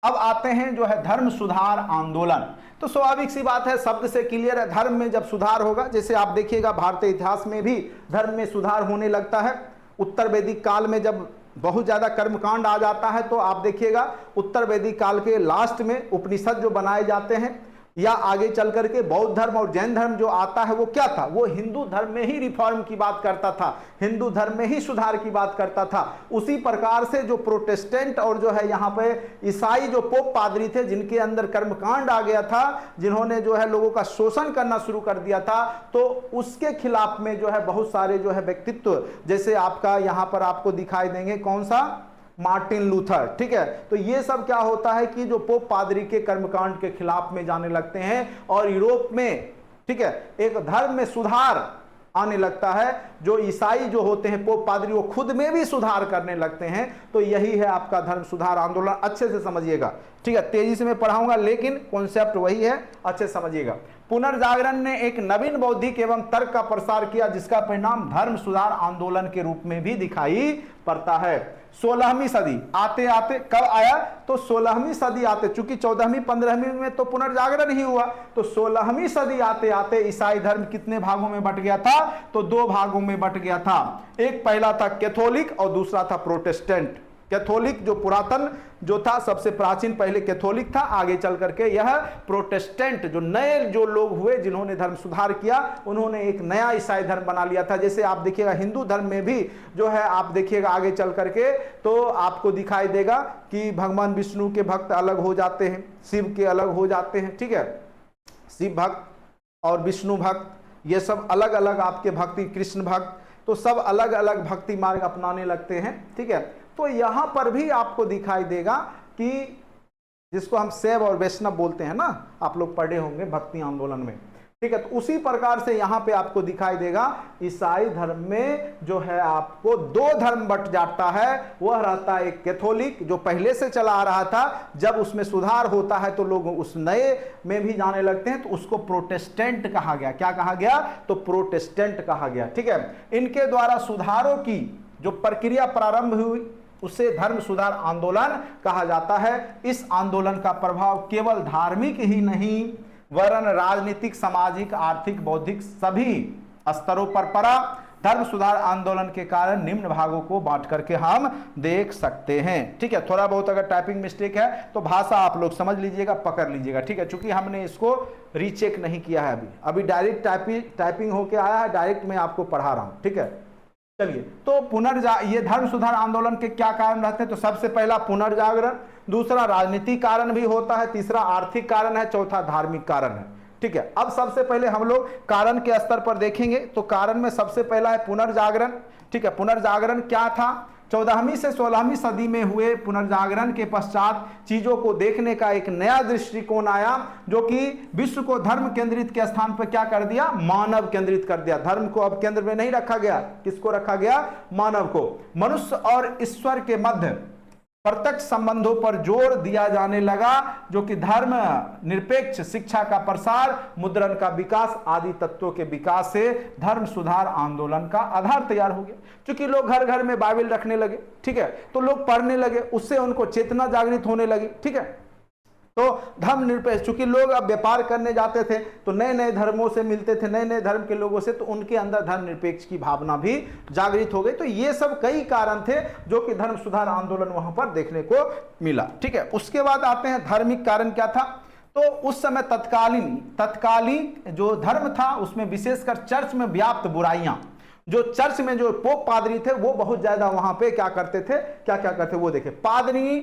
अब आते हैं जो है धर्म सुधार आंदोलन। तो स्वाभाविक सी बात है, शब्द से क्लियर है, धर्म में जब सुधार होगा, जैसे आप देखिएगा भारतीय इतिहास में भी धर्म में सुधार होने लगता है। उत्तर वैदिक काल में जब बहुत ज्यादा कर्मकांड आ जाता है, तो आप देखिएगा उत्तर वैदिक काल के लास्ट में उपनिषद जो बनाए जाते हैं, या आगे चल करके बौद्ध धर्म और जैन धर्म जो आता है, वो क्या था? वो हिंदू धर्म में ही रिफॉर्म की बात करता था, हिंदू धर्म में ही सुधार की बात करता था। उसी प्रकार से जो प्रोटेस्टेंट और जो है यहाँ पे ईसाई जो पोप पादरी थे, जिनके अंदर कर्मकांड आ गया था, जिन्होंने जो है लोगों का शोषण करना शुरू कर दिया था, तो उसके खिलाफ में जो है बहुत सारे जो है व्यक्तित्व, जैसे आपका यहाँ पर आपको दिखाई देंगे, कौन सा? Martin Luther. ठीक है, तो ये सब क्या होता है कि जो पोप पादरी के कर्मकांड के खिलाफ में जाने लगते हैं और यूरोप में, ठीक है, एक धर्म में सुधार आने लगता है। जो ईसाई जो होते हैं पोप पादरी, वो खुद में भी सुधार करने लगते हैं। तो यही है आपका धर्म सुधार आंदोलन, अच्छे से समझिएगा। ठीक है, तेजी से मैं पढ़ाऊंगा लेकिन कॉन्सेप्ट वही है, अच्छे से समझिएगा। पुनर्जागरण ने एक नवीन बौद्धिक एवं तर्क का प्रसार किया, जिसका परिणाम धर्म सुधार आंदोलन के रूप में भी दिखाई पड़ता है। 16वीं सदी आते आते कब आया? तो 16वीं सदी आते, चूंकि 14वीं 15वीं में तो पुनर्जागरण ही हुआ, तो 16वीं सदी आते आते ईसाई धर्म कितने भागों में बंट गया था? तो 2 भागों में बंट गया था। एक पहला था कैथोलिक और दूसरा था प्रोटेस्टेंट। कैथोलिक जो पुरातन जो था, सबसे प्राचीन पहले कैथोलिक था, आगे चल करके यह प्रोटेस्टेंट जो नए जो लोग हुए जिन्होंने धर्म सुधार किया, उन्होंने एक नया ईसाई धर्म बना लिया था। जैसे आप देखिएगा हिंदू धर्म में भी जो है, आप देखिएगा आगे चल करके तो आपको दिखाई देगा कि भगवान विष्णु के भक्त अलग हो जाते हैं, शिव के अलग हो जाते हैं। ठीक है, शिव भक्त और विष्णु भक्त ये सब अलग अलग आपके भक्ति, कृष्ण भक्त, तो सब अलग अलग भक्ति मार्ग अपनाने लगते हैं। ठीक है, तो यहां पर भी आपको दिखाई देगा कि जिसको हम शैव और वैष्णव बोलते हैं ना, आप लोग पढ़े होंगे भक्ति आंदोलन में। ठीक है, तो उसी प्रकार से यहां पे आपको दिखाई देगा ईसाई धर्म में जो है आपको 2 धर्म बट जाता है। वह रहता है एक कैथोलिक जो पहले से चला आ रहा था, जब उसमें सुधार होता है तो लोग उस नए में भी जाने लगते हैं, तो उसको प्रोटेस्टेंट कहा गया। क्या कहा गया? तो प्रोटेस्टेंट कहा गया। ठीक है, इनके द्वारा सुधारों की जो प्रक्रिया प्रारंभ हुई उसे धर्म सुधार आंदोलन कहा जाता है। इस आंदोलन का प्रभाव केवल धार्मिक ही नहीं वरन राजनीतिक, सामाजिक, आर्थिक, बौद्धिक सभी स्तरों पर पड़ा। धर्म सुधार आंदोलन के कारण निम्न भागों को बांट करके हम देख सकते हैं। ठीक है, थोड़ा बहुत अगर टाइपिंग मिस्टेक है तो भाषा आप लोग समझ लीजिएगा, पकड़ लीजिएगा। ठीक है, चूंकि हमने इसको रीचेक नहीं किया है अभी डायरेक्ट टाइपिंग होके आया है, डायरेक्ट मैं आपको पढ़ा रहा हूं। ठीक है, चलिए, तो ये धर्म सुधार आंदोलन के क्या कारण रहते हैं? तो सबसे पहला पुनर्जागरण, दूसरा राजनीतिक कारण भी होता है, तीसरा आर्थिक कारण है, चौथा धार्मिक कारण है। ठीक है, अब सबसे पहले हम लोग कारण के स्तर पर देखेंगे। तो कारण में सबसे पहला है पुनर्जागरण। ठीक है, पुनर्जागरण क्या था? 14वीं से 16वीं सदी में हुए पुनर्जागरण के पश्चात चीजों को देखने का एक नया दृष्टिकोण आया, जो कि विश्व को धर्म केंद्रित के स्थान पर क्या कर दिया? मानव केंद्रित कर दिया। धर्म को अब केंद्र में नहीं रखा गया, किसको रखा गया? मानव को। मनुष्य और ईश्वर के मध्य प्रत्यक्ष संबंधों पर जोर दिया जाने लगा, जो कि धर्म निरपेक्ष शिक्षा का प्रसार, मुद्रण का विकास आदि तत्वों के विकास से धर्म सुधार आंदोलन का आधार तैयार हो गया। क्योंकि लोग घर घर में बाइबल रखने लगे, ठीक है, तो लोग पढ़ने लगे, उससे उनको चेतना जागृत होने लगी। ठीक है, तो धर्म निरपेक्ष, चूंकि लोग अब व्यापार करने जाते थे तो नए नए धर्मों से मिलते थे, नए नए धर्म के लोगों से, तो उनके अंदर धर्म निरपेक्ष की भावना भी जागृत हो गई। तो ये सब कई कारण थे जो कि धर्म सुधार आंदोलन वहां पर देखने को मिला। ठीक है, उसके बाद आते हैं धार्मिक कारण क्या था। तो उस समय तत्कालीन जो धर्म था उसमें विशेषकर चर्च में व्याप्त बुराइयां, जो चर्च में जो पोप पादरी थे वो बहुत ज्यादा वहां पे क्या करते थे, क्या क्या करते वो देखे, पादरी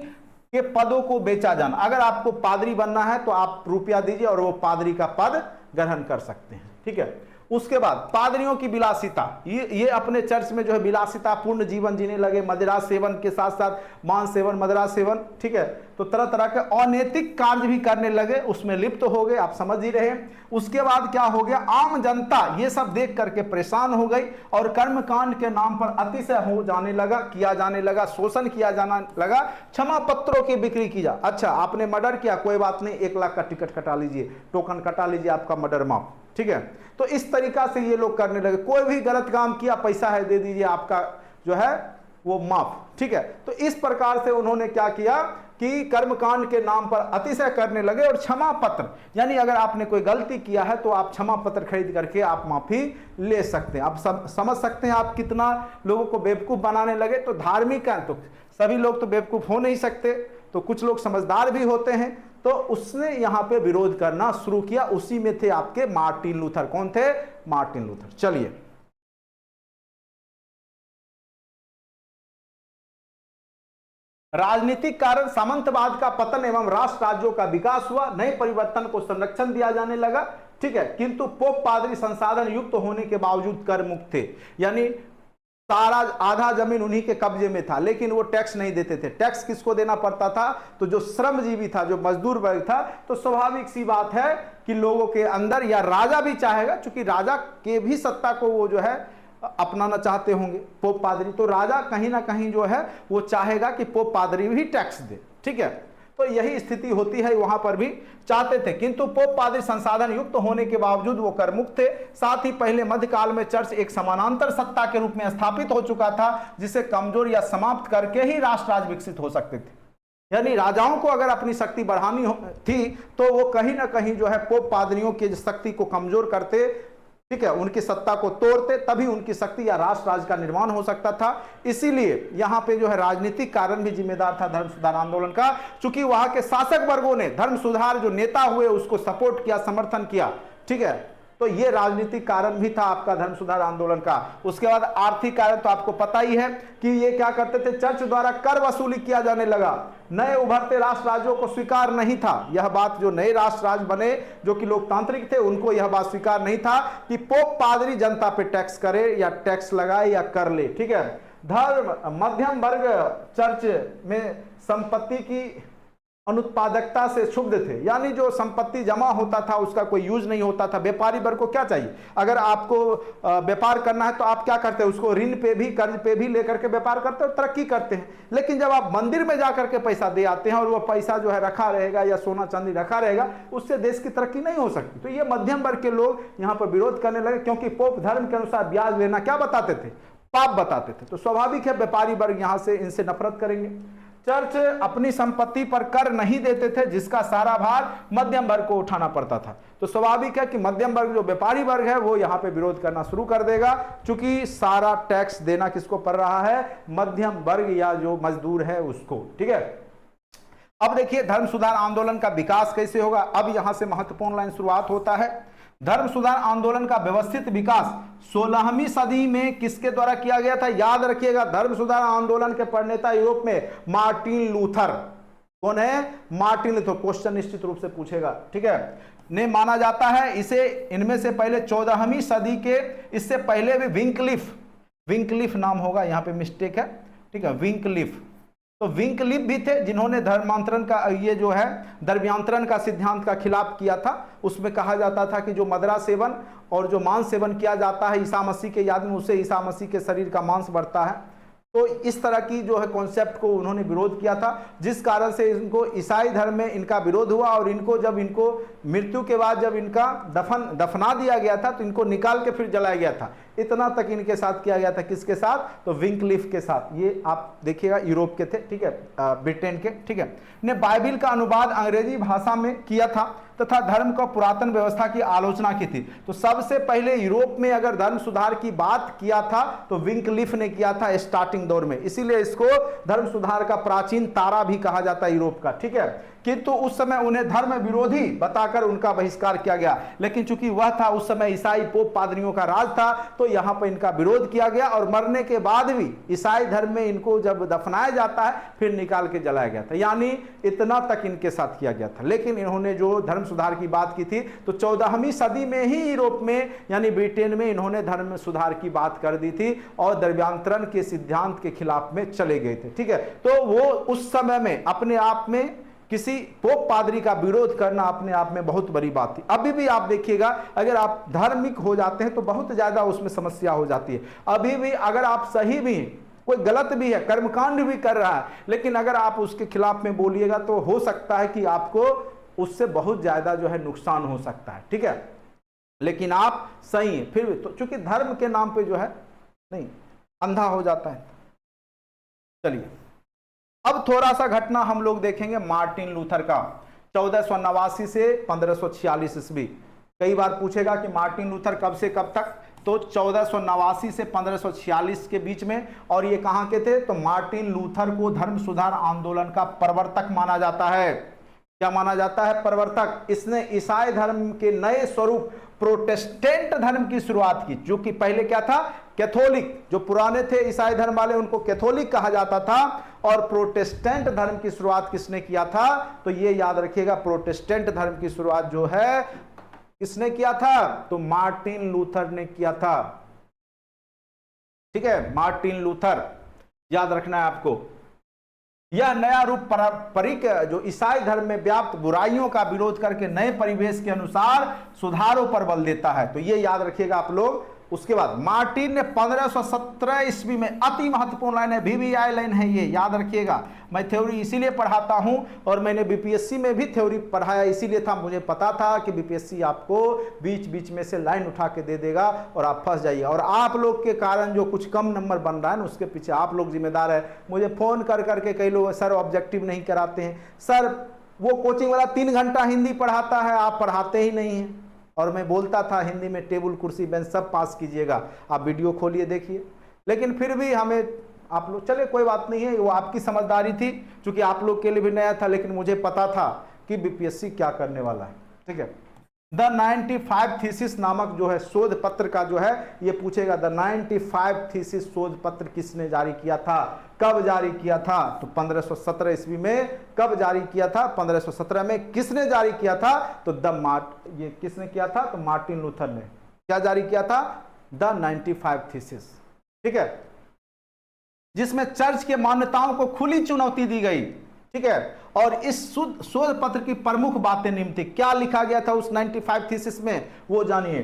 के पदों को बेचा जाना। अगर आपको पादरी बनना है तो आप रुपया दीजिए और वो पादरी का पद ग्रहण कर सकते हैं। ठीक है, उसके बाद पादरियों की विलासिता, ये अपने चर्च में जो है विलासिता पूर्ण जीवन जीने लगे, मदिरा सेवन के साथ साथ मांस सेवन, मदिरा सेवन। ठीक है, तो तरह तरह के अनैतिक कार्य भी करने लगे, उसमें लिप्त हो गए, आप समझ ही रहे। उसके बाद क्या हो गया, आम जनता ये सब देख करके परेशान हो गई और कर्मकांड के नाम पर अतिशय हो जाने लगा, किया जाने लगा, शोषण किया जाने लगा, क्षमा पत्रों की बिक्री की जा। अच्छा, आपने मर्डर किया, कोई बात नहीं, 1 लाख का टिकट कटा लीजिए, टोकन कटा लीजिए, आपका मर्डर माफ। ठीक है, तो इस तरीका से ये लोग करने लगे, कोई भी गलत काम किया, पैसा है दे दीजिए, आपका जो है वो माफ। ठीक है, तो इस प्रकार से उन्होंने क्या किया कि कर्मकांड के नाम पर अतिशय करने लगे और क्षमा पत्र, यानी अगर आपने कोई गलती किया है तो आप क्षमा पत्र खरीद करके आप माफी ले सकते हैं। आप समझ सकते हैं आप कितना लोगों को बेवकूफ बनाने लगे। तो धार्मिक है तो सभी लोग तो बेवकूफ हो नहीं सकते, तो कुछ लोग समझदार भी होते हैं, तो उसने यहां पे विरोध करना शुरू किया। उसी में थे आपके मार्टिन लूथर। कौन थे? Martin Luther. चलिए, राजनीतिक कारण, सामंतवाद का पतन एवं राष्ट्र राज्यों का विकास हुआ, नए परिवर्तन को संरक्षण दिया जाने लगा। ठीक है, किंतु पोप पादरी संसाधन युक्त होने के बावजूद कर मुक्त थे, यानी सारा आधा जमीन उन्हीं के कब्जे में था, लेकिन वो टैक्स नहीं देते थे। टैक्स किसको देना पड़ता था? तो जो श्रमजीवी था, जो मजदूर वर्ग था। तो स्वाभाविक सी बात है कि लोगों के अंदर, या राजा भी चाहेगा, क्योंकि राजा के भी सत्ता को वो जो है अपनाना चाहते होंगे पोप पादरी, तो राजा कहीं ना कहीं जो है वो चाहेगा कि पोप पादरी भी टैक्स दे। ठीक है, तो यही स्थिति होती है, वहां पर भी चाहते थे, किंतु पोप पादरी संसाधन युक्त होने के बावजूद वो कर मुक्त थे। साथ ही पहले मध्यकाल में चर्च एक समानांतर सत्ता के रूप में स्थापित हो चुका था, जिसे कमजोर या समाप्त करके ही राष्ट्र राज्य विकसित हो सकते थे। यानी राजाओं को अगर अपनी शक्ति बढ़ानी थी तो वो कहीं ना कहीं जो है पोप पादरियों की शक्ति को कमजोर करते, ठीक है, उनकी सत्ता को तोड़ते, तभी उनकी शक्ति या राष्ट्र राज्य का निर्माण हो सकता था। इसीलिए यहां पे जो है राजनीतिक कारण भी जिम्मेदार था धर्म सुधार आंदोलन का, क्योंकि वहां के शासक वर्गों ने धर्म सुधार जो नेता हुए उसको सपोर्ट किया, समर्थन किया। ठीक है, तो ये राजनीतिक कारण भी था आपका धर्म सुधार आंदोलन का। उसके बाद आर्थिक कारण तो आपको पता ही है कि ये क्या करते थे, चर्च द्वारा कर वसूली किया जाने लगा। नए उभरते राष्ट्र राज्यों को स्वीकार नहीं था यह बात, जो नए राष्ट्र राज्य बने जो कि लोकतांत्रिक थे, उनको यह बात स्वीकार नहीं था कि पोप पादरी जनता पे टैक्स करे या टैक्स लगाए या कर ले। ठीक है, धर्म मध्यम वर्ग चर्च में संपत्ति की अनुत्पादकता से क्षुब्ध थे, यानी जो संपत्ति जमा होता था उसका कोई यूज नहीं होता था। व्यापारी वर्ग को क्या चाहिए? अगर आपको व्यापार करना है तो आप क्या करते हैं, उसको ऋण पे भी, कर्ज पे भी लेकर के व्यापार करते हैं और तरक्की करते हैं। लेकिन जब आप मंदिर में जाकर के पैसा दे आते हैं और वो पैसा जो है रखा रहेगा या सोना चांदी रखा रहेगा, उससे देश की तरक्की नहीं हो सकती। तो ये मध्यम वर्ग के लोग यहाँ पर विरोध करने लगे, क्योंकि पोप धर्म के अनुसार ब्याज लेना क्या बताते थे? पाप बताते थे। तो स्वाभाविक है व्यापारी वर्ग यहाँ से इनसे नफरत करेंगे। चर्च अपनी संपत्ति पर कर नहीं देते थे, जिसका सारा भार मध्यम वर्ग को उठाना पड़ता था। तो स्वाभाविक है कि मध्यम वर्ग जो व्यापारी वर्ग है वो यहाँ पे विरोध करना शुरू कर देगा, क्योंकि सारा टैक्स देना किसको पड़ रहा है? मध्यम वर्ग या जो मजदूर है उसको। ठीक है, अब देखिए धर्म सुधार आंदोलन का विकास कैसे होगा। अब यहां से महत्वपूर्ण लाइन शुरुआत होता है। धर्म सुधार आंदोलन का व्यवस्थित विकास 16वीं सदी में किसके द्वारा किया गया था? याद रखिएगा, धर्म सुधार आंदोलन के प्रणेता यूरोप में मार्टिन लूथर। कौन है? Martin Luther. क्वेश्चन निश्चित रूप से पूछेगा। ठीक है, ने माना जाता है इसे, इनमें से पहले 14वीं सदी के, इससे पहले भी विंकलिफ नाम होगा, यहाँ पे मिस्टेक है। ठीक है, विंकलिफ, तो विंकलिफ भी थे जिन्होंने धर्मांतरण का, ये जो है धर्मांतरण का सिद्धांत का खिलाफ किया था। उसमें कहा जाता था कि जो मदिरा सेवन और जो मांस सेवन किया जाता है ईसा मसीह के याद में, उससे ईसा मसीह के शरीर का मांस बढ़ता है। तो इस तरह की जो है कॉन्सेप्ट को उन्होंने विरोध किया था, जिस कारण से इनको ईसाई धर्म में इनका विरोध हुआ और इनको जब इनको मृत्यु के बाद जब इनका दफना दिया गया था तो इनको निकाल के फिर जलाया गया था। इतना तक इनके साथ किया गया था। किसके साथ? तो विंकलिफ के साथ। ये आप देखिएगा यूरोप के थे, ठीक है, ब्रिटेन के, ठीक है। ने बाइबिल का अनुवाद अंग्रेजी भाषा में किया था तथा धर्म का पुरातन व्यवस्था की आलोचना की थी। तो सबसे पहले यूरोप में अगर धर्म सुधार की बात किया था तो विंकलिफ ने किया था स्टार्टिंग दौर में, इसीलिए इसको धर्म सुधार का प्राचीन तारा भी कहा जाता है यूरोप का, ठीक है। किंतु उस समय उन्हें धर्म विरोधी बताकर उनका बहिष्कार किया गया, लेकिन चूंकि वह था उस समय ईसाई पोप पादरियों का राज था तो यहां पर इनका विरोध किया गया और मरने के बाद भी ईसाई धर्म में इनको जब दफनाया जाता है फिर निकाल के जलाया गया था। यानी इतना तक इनके साथ किया गया था। लेकिन इन्होंने जो धर्म सुधार की बात की थी तो 14वीं सदी में ही यूरोप में यानी ब्रिटेन में इन्होंने धर्म सुधार की बात कर दी थी और द्रव्यांतरण के सिद्धांत के खिलाफ में चले गए थे, ठीक है। तो वो उस समय में अपने आप में किसी पोप पादरी का विरोध करना अपने आप में बहुत बड़ी बात थी। अभी भी आप देखिएगा अगर आप धार्मिक हो जाते हैं तो बहुत ज्यादा उसमें समस्या हो जाती है। अभी भी अगर आप सही भी हैं, कोई गलत भी है, कर्मकांड भी कर रहा है, लेकिन अगर आप उसके खिलाफ में बोलिएगा तो हो सकता है कि आपको उससे बहुत ज्यादा जो है नुकसान हो सकता है, ठीक है। लेकिन आप सही हैं फिर भी तो चूंकि धर्म के नाम पे जो है नहीं अंधा हो जाता है। चलिए अब थोड़ा सा घटना हम लोग देखेंगे मार्टिन लूथर का 1489 से 1546 ईस्वी। कई बार पूछेगा कि मार्टिन लूथर कब से कब तक, तो 1489 से 1546 के बीच में। और ये कहाँ के थे? तो मार्टिन लूथर को धर्म सुधार आंदोलन का प्रवर्तक माना जाता है। क्या माना जाता है? प्रवर्तक। इसने ईसाई धर्म के नए स्वरूप प्रोटेस्टेंट धर्म की शुरुआत की, जो कि पहले क्या था? कैथोलिक। जो पुराने थे ईसाई धर्म वाले उनको कैथोलिक कहा जाता था। और प्रोटेस्टेंट धर्म की शुरुआत किसने किया था? तो ये याद रखिएगा, प्रोटेस्टेंट धर्म की शुरुआत जो है किसने किया था? तो मार्टिन लूथर ने किया था, ठीक है। मार्टिन लूथर याद रखना है आपको। यह नया रूप पारंपरिक जो ईसाई धर्म में व्याप्त बुराइयों का विरोध करके नए परिवेश के अनुसार सुधारों पर बल देता है। तो ये याद रखिएगा आप लोग। उसके बाद मार्टिन ने 1517 ईस्वी में अति महत्वपूर्ण लाइन है, VVI लाइन है, ये याद रखिएगा। मैं थ्योरी इसीलिए पढ़ाता हूं और मैंने बीपीएससी में भी थ्योरी पढ़ाया, इसीलिए था, मुझे पता था कि बीपीएससी आपको बीच बीच में से लाइन उठा के दे देगा और आप फंस जाइए। और आप लोग के कारण जो कुछ कम नंबर बन रहा है ना, उसके पीछे आप लोग जिम्मेदार है। मुझे फोन कर करके कई लोग, सर ऑब्जेक्टिव नहीं कराते हैं, सर वो कोचिंग वाला 3 घंटा हिंदी पढ़ाता है, आप पढ़ाते ही नहीं हैं। और मैं बोलता था हिंदी में टेबल कुर्सी बेंच सब पास कीजिएगा, आप वीडियो खोलिए देखिए। लेकिन फिर भी हमें आप लोग, चले कोई बात नहीं है, वो आपकी समझदारी थी, क्योंकि आप लोग के लिए भी नया था, लेकिन मुझे पता था कि बीपीएससी क्या करने वाला है, ठीक है। द 95 थीसिस नामक जो है शोध पत्र का जो है ये पूछेगा, द 95 थीसिस शोध पत्र किसने जारी किया था, कब जारी किया था? तो 1517 ईस्वी में। कब जारी किया था? 1517 में। किसने जारी किया था? तो ये किसने किया था? तो मार्टिन लूथर ने। क्या जारी किया था? द 95 थीसिस, ठीक है, जिसमें चर्च के मान्यताओं को खुली चुनौती दी गई, ठीक है। और इस शोध पत्र की प्रमुख बातें निम्न थी। क्या लिखा गया था उस 95 थीसिस में? वो जानिए।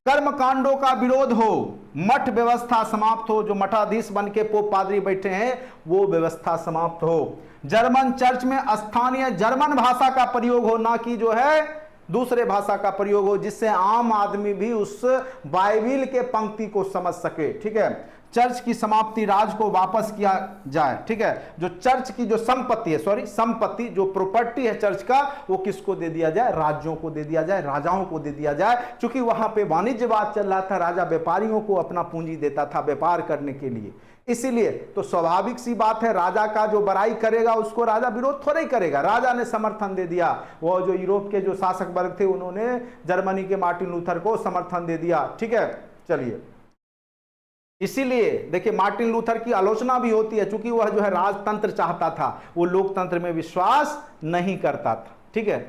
कर्म कांडों का विरोध हो, मठ व्यवस्था समाप्त हो, जो मठाधीश बन के पोप पादरी बैठे हैं वो व्यवस्था समाप्त हो। जर्मन चर्च में स्थानीय जर्मन भाषा का प्रयोग हो, ना कि जो है दूसरे भाषा का प्रयोग हो, जिससे आम आदमी भी उस बाइबिल के पंक्ति को समझ सके, ठीक है। चर्च की समाप्ति, राज को वापस किया जाए, ठीक है। जो चर्च की जो संपत्ति है, संपत्ति जो प्रॉपर्टी है चर्च का, वो किसको दे दिया जाए? राज्यों को दे दिया जाए, राजाओं को दे दिया जाए। क्योंकि वहां पे वाणिज्यवाद चल रहा था, राजा व्यापारियों को अपना पूंजी देता था व्यापार करने के लिए। इसीलिए तो स्वाभाविक सी बात है, राजा का जो बड़ाई करेगा उसको राजा विरोध थोड़ा ही करेगा। राजा ने समर्थन दे दिया, वो जो यूरोप के जो शासक वर्ग थे उन्होंने जर्मनी के मार्टिन लूथर को समर्थन दे दिया, ठीक है। चलिए, इसीलिए देखिए मार्टिन लूथर की आलोचना भी होती है, क्योंकि वह जो है राजतंत्र चाहता था, वो लोकतंत्र में विश्वास नहीं करता था, ठीक है।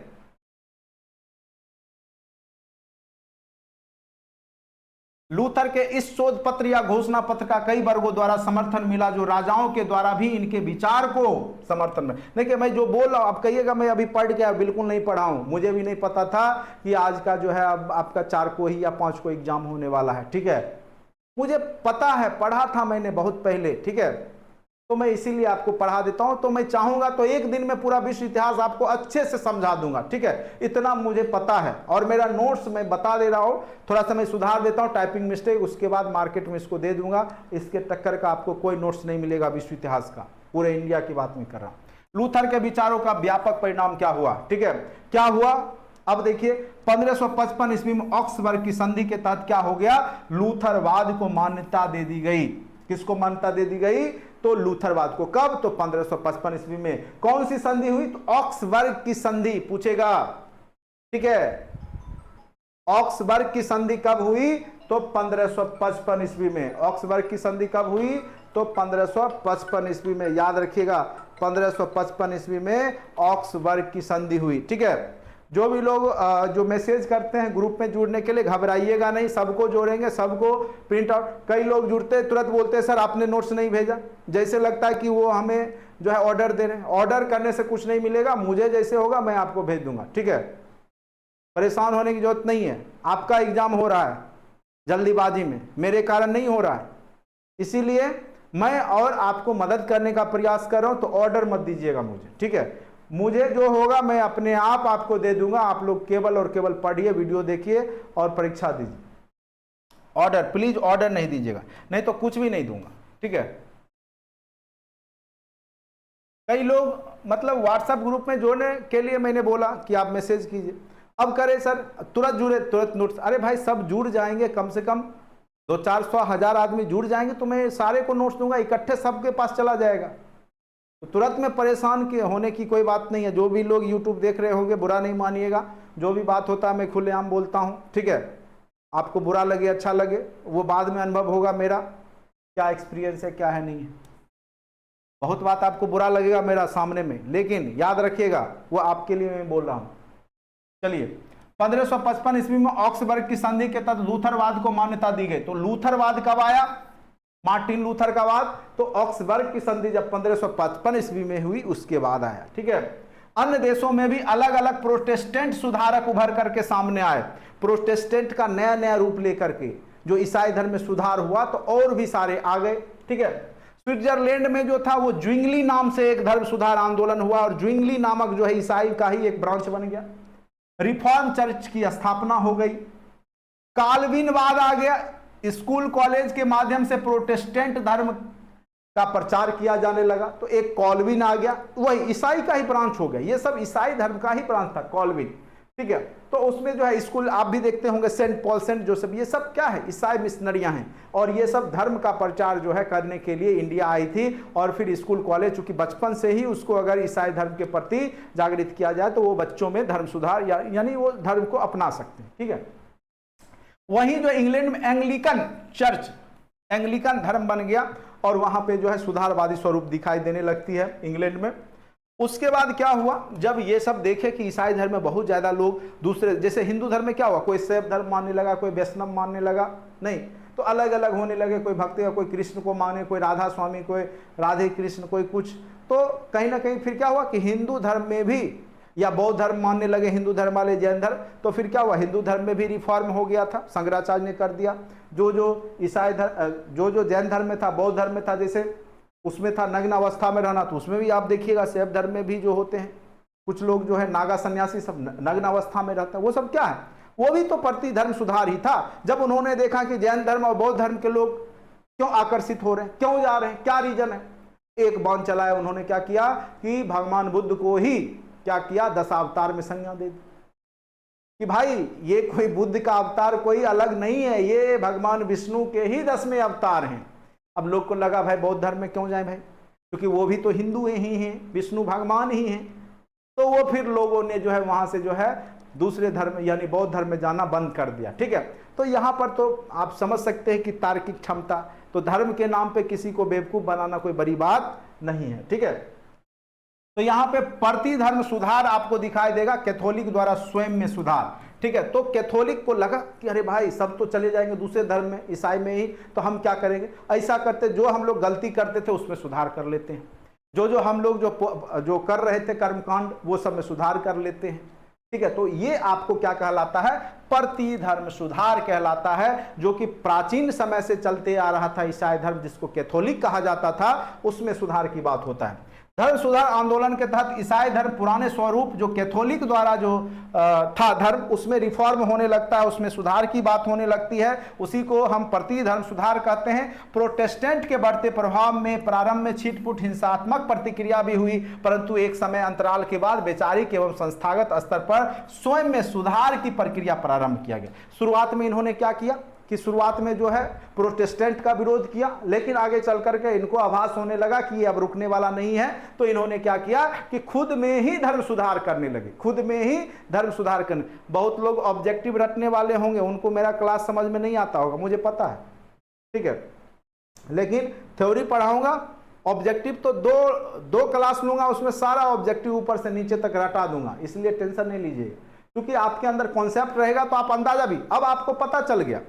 लूथर के इस शोध पत्र या घोषणा पत्र का कई वर्गों द्वारा समर्थन मिला, जो राजाओं के द्वारा भी इनके विचार को समर्थन में। देखिए मैं जो बोल रहा हूं, आप कहिएगा मैं अभी पढ़ के बिल्कुल नहीं पढ़ा हूं, मुझे भी नहीं पता था कि आज का जो है अब आपका 4 को ही या 5 को एग्जाम होने वाला है, ठीक है। मुझे पता है, पढ़ा था मैंने बहुत पहले, ठीक है। तो मैं इसीलिए आपको पढ़ा देता हूं। तो मैं चाहूंगा तो एक दिन में पूरा विश्व इतिहास आपको अच्छे से समझा दूंगा, ठीक है, इतना मुझे पता है। और मेरा नोट्स मैं बता दे रहा हूं, थोड़ा सा मैं सुधार देता हूं, टाइपिंग मिस्टेक, उसके बाद मार्केट में इसको दे दूंगा। इसके टक्कर का आपको कोई नोट्स नहीं मिलेगा विश्व इतिहास का, पूरे इंडिया की बात मैं कर रहा हूं। लूथर के विचारों का व्यापक परिणाम क्या हुआ, ठीक है, क्या हुआ। अब देखिए 1555 ईस्वी में ऑक्सबर्ग की संधि के तहत क्या हो गया, लूथरवाद को मान्यता दे दी गई। किसको मान्यता दे दी गई, तो लूथरवाद को। कब, तो 1555 ईस्वी में। कौन सी संधि हुई, तो ऑक्सबर्ग की संधि पूछेगा, ठीक है। ऑक्सबर्ग की संधि कब हुई, तो 1555 ईस्वी में। ऑक्सबर्ग की संधि कब हुई, तो 1555 ईस्वी में, याद रखिएगा 1555 ईस्वी में ऑक्सबर्ग की संधि हुई, ठीक है। जो भी लोग जो मैसेज करते हैं ग्रुप में जुड़ने के लिए, घबराइएगा नहीं, सबको जोड़ेंगे, सबको प्रिंट आउट। कई लोग जुड़ते हैं तुरंत बोलते हैं सर आपने नोट्स नहीं भेजा, जैसे लगता है कि वो हमें जो है ऑर्डर दे रहे हैं। ऑर्डर करने से कुछ नहीं मिलेगा, मुझे जैसे होगा मैं आपको भेज दूंगा, ठीक है। परेशान होने की जरूरत नहीं है। आपका एग्जाम हो रहा है जल्दीबाजी में, मेरे कारण नहीं हो रहा है, इसीलिए मैं और आपको मदद करने का प्रयास कर रहा हूं। तो ऑर्डर मत दीजिएगा मुझे, ठीक है। मुझे जो होगा मैं अपने आप आपको दे दूंगा। आप लोग केवल और केवल पढ़िए, वीडियो देखिए और परीक्षा दीजिए। ऑर्डर प्लीज ऑर्डर नहीं दीजिएगा, नहीं तो कुछ भी नहीं दूंगा, ठीक है। कई लोग मतलब व्हाट्सएप ग्रुप में जोड़ने के लिए मैंने बोला कि आप मैसेज कीजिए, अब करे सर तुरंत जुड़े तुरंत नोट्स। अरे भाई सब जुड़ जाएंगे, कम से कम 200-400-1000 आदमी जुड़ जाएंगे तो मैं सारे को नोट्स दूंगा, इकट्ठे सबके पास चला जाएगा। तो तुरंत में परेशान के होने की कोई बात नहीं है। जो भी लोग यूट्यूब देख रहे होंगे बुरा नहीं मानिएगा, जो भी बात होता है मैं खुलेआम बोलता हूँ, ठीक है। आपको बुरा लगे अच्छा लगे वो बाद में अनुभव होगा मेरा, क्या एक्सपीरियंस है क्या है नहीं है। बहुत बात आपको बुरा लगेगा मेरा सामने में, लेकिन याद रखिएगा वो आपके लिए मैं बोल रहा हूँ। चलिए 1555 ईस्वी में ऑक्सबर्ग की संधि के तहत लूथरवाद को मान्यता दी गई। तो लूथरवाद कब आया, मार्टिन लूथर का बाद, तो ऑक्सबर्ग की संधि जब 1555 ईस्वी में हुई उसके बाद आया, ठीक है। अन्य देशों में भी अलग अलग प्रोटेस्टेंट सुधारक उभर करके सामने आए। प्रोटेस्टेंट का नया नया रूप लेकर के जो ईसाई धर्म में सुधार हुआ तो और भी सारे आ गए, ठीक है। स्विट्जरलैंड में जो था वो ज्विंगली नाम से एक धर्म सुधार आंदोलन हुआ और ज्विंगली नामक जो है ईसाई का ही एक ब्रांच बन गया। रिफॉर्म चर्च की स्थापना हो गई। काल्विनवाद आ गया। स्कूल कॉलेज के माध्यम से प्रोटेस्टेंट धर्म का प्रचार किया जाने लगा, तो एक कॉल्विन आ गया, वही ईसाई का ही ब्रांच हो गया। ये सब ईसाई धर्म का ही ब्रांच था कॉल्विन, ठीक है। तो उसमें जो है स्कूल आप भी देखते होंगे, सेंट पॉल, सेंट जोसेफ, ये सब क्या है, ईसाई मिशनरियां हैं। और ये सब धर्म का प्रचार जो है करने के लिए इंडिया आई थी। और फिर स्कूल कॉलेज, चूंकि बचपन से ही उसको अगर ईसाई धर्म के प्रति जागृत किया जाए तो वो बच्चों में धर्म सुधार यानी वो धर्म को अपना सकते हैं, ठीक है। वहीं जो इंग्लैंड में एंग्लिकन चर्च, एंग्लिकन धर्म बन गया और वहां पे जो है सुधारवादी स्वरूप दिखाई देने लगती है इंग्लैंड में। उसके बाद क्या हुआ, जब ये सब देखे कि ईसाई धर्म में बहुत ज्यादा लोग दूसरे, जैसे हिंदू धर्म में क्या हुआ, कोई शैव धर्म मानने लगा, कोई वैष्णव मानने लगा, नहीं तो अलग अलग होने लगे। कोई भक्ति का, कोई कृष्ण को माने, कोई राधा स्वामी, कोई राधे कृष्ण, कोई कुछ। तो कहीं ना कहीं फिर क्या हुआ कि हिंदू धर्म में भी, या बौद्ध धर्म मानने लगे हिंदू धर्म वाले, जैन धर्म, तो फिर क्या हुआ, हिंदू धर्म में भी रिफॉर्म हो गया था, शंकराचार्य ने कर दिया। जो ईसाई धर्म, जो जैन धर्म में था, बौद्ध धर्म में था, जैसे उसमें था नग्न अवस्था में रहना, तो उसमें भी आप देखिएगा शैव धर्म में भी जो होते हैं कुछ लोग जो है नागा सन्यासी, सब नग्न अवस्था में रहता है। वो सब क्या है, वो भी तो प्रति धर्म सुधार ही था। जब उन्होंने देखा कि जैन धर्म और बौद्ध धर्म के लोग क्यों आकर्षित हो रहे हैं, क्यों जा रहे हैं, क्या रीजन है, एक बांध चलाया उन्होंने, क्या किया कि भगवान बुद्ध को ही क्या किया, 10 अवतार में संज्ञा दे दी कि भाई ये कोई बुद्ध का अवतार कोई अलग नहीं है, ये भगवान विष्णु के ही 10वें अवतार हैं। अब लोग को लगा भाई बौद्ध धर्म में क्यों जाए भाई, क्योंकि वो भी तो हिंदू ही हैं, विष्णु भगवान ही हैं। तो वो फिर लोगों ने जो है वहां से जो है दूसरे धर्म यानी बौद्ध धर्म में जाना बंद कर दिया, ठीक है। तो यहाँ पर तो आप समझ सकते हैं कि तार्किक क्षमता, तो धर्म के नाम पे किसी को बेवकूफ बनाना कोई बड़ी बात नहीं है, ठीक है। तो यहाँ पे प्रति धर्म सुधार आपको दिखाई देगा, कैथोलिक द्वारा स्वयं में सुधार, ठीक है। तो कैथोलिक को लगा कि अरे भाई सब तो चले जाएंगे दूसरे धर्म में, ईसाई में ही, तो हम क्या करेंगे, ऐसा करते जो हम लोग गलती करते थे उसमें सुधार कर लेते हैं, जो हम लोग जो कर रहे थे कर्मकांड वो सब में सुधार कर लेते हैं, ठीक है, तो ये आपको क्या कहलाता है, प्रतिधर्म सुधार कहलाता है, जो कि प्राचीन समय से चलते आ रहा था। ईसाई धर्म जिसको कैथोलिक कहा जाता था, उसमें सुधार की बात होता है। धर्म सुधार आंदोलन के तहत ईसाई धर्म पुराने स्वरूप जो कैथोलिक द्वारा जो था धर्म, उसमें रिफॉर्म होने लगता है, उसमें सुधार की बात होने लगती है। उसी को हम प्रतिधर्म सुधार कहते हैं। प्रोटेस्टेंट के बढ़ते प्रभाव में प्रारंभ में छिटपुट हिंसात्मक प्रतिक्रिया भी हुई, परंतु एक समय अंतराल के बाद वैचारिक एवं संस्थागत स्तर पर स्वयं में सुधार की प्रक्रिया प्रारंभ किया गया। शुरुआत में इन्होंने क्या किया कि शुरुआत में जो है प्रोटेस्टेंट का विरोध किया, लेकिन आगे चल करके इनको आभास होने लगा कि ये अब रुकने वाला नहीं है, तो इन्होंने क्या किया कि खुद में ही धर्म सुधार करने लगे, खुद में ही धर्म सुधार करने। बहुत लोग ऑब्जेक्टिव रटने वाले होंगे, उनको मेरा क्लास समझ में नहीं आता होगा, मुझे पता है, ठीक है, लेकिन थ्योरी पढ़ाऊंगा, ऑब्जेक्टिव तो दो क्लास लूंगा, उसमें सारा ऑब्जेक्टिव ऊपर से नीचे तक रटा दूंगा, इसलिए टेंशन नहीं लीजिए, क्योंकि आपके अंदर कॉन्सेप्ट रहेगा तो आप अंदाजा भी, अब आपको पता चल गया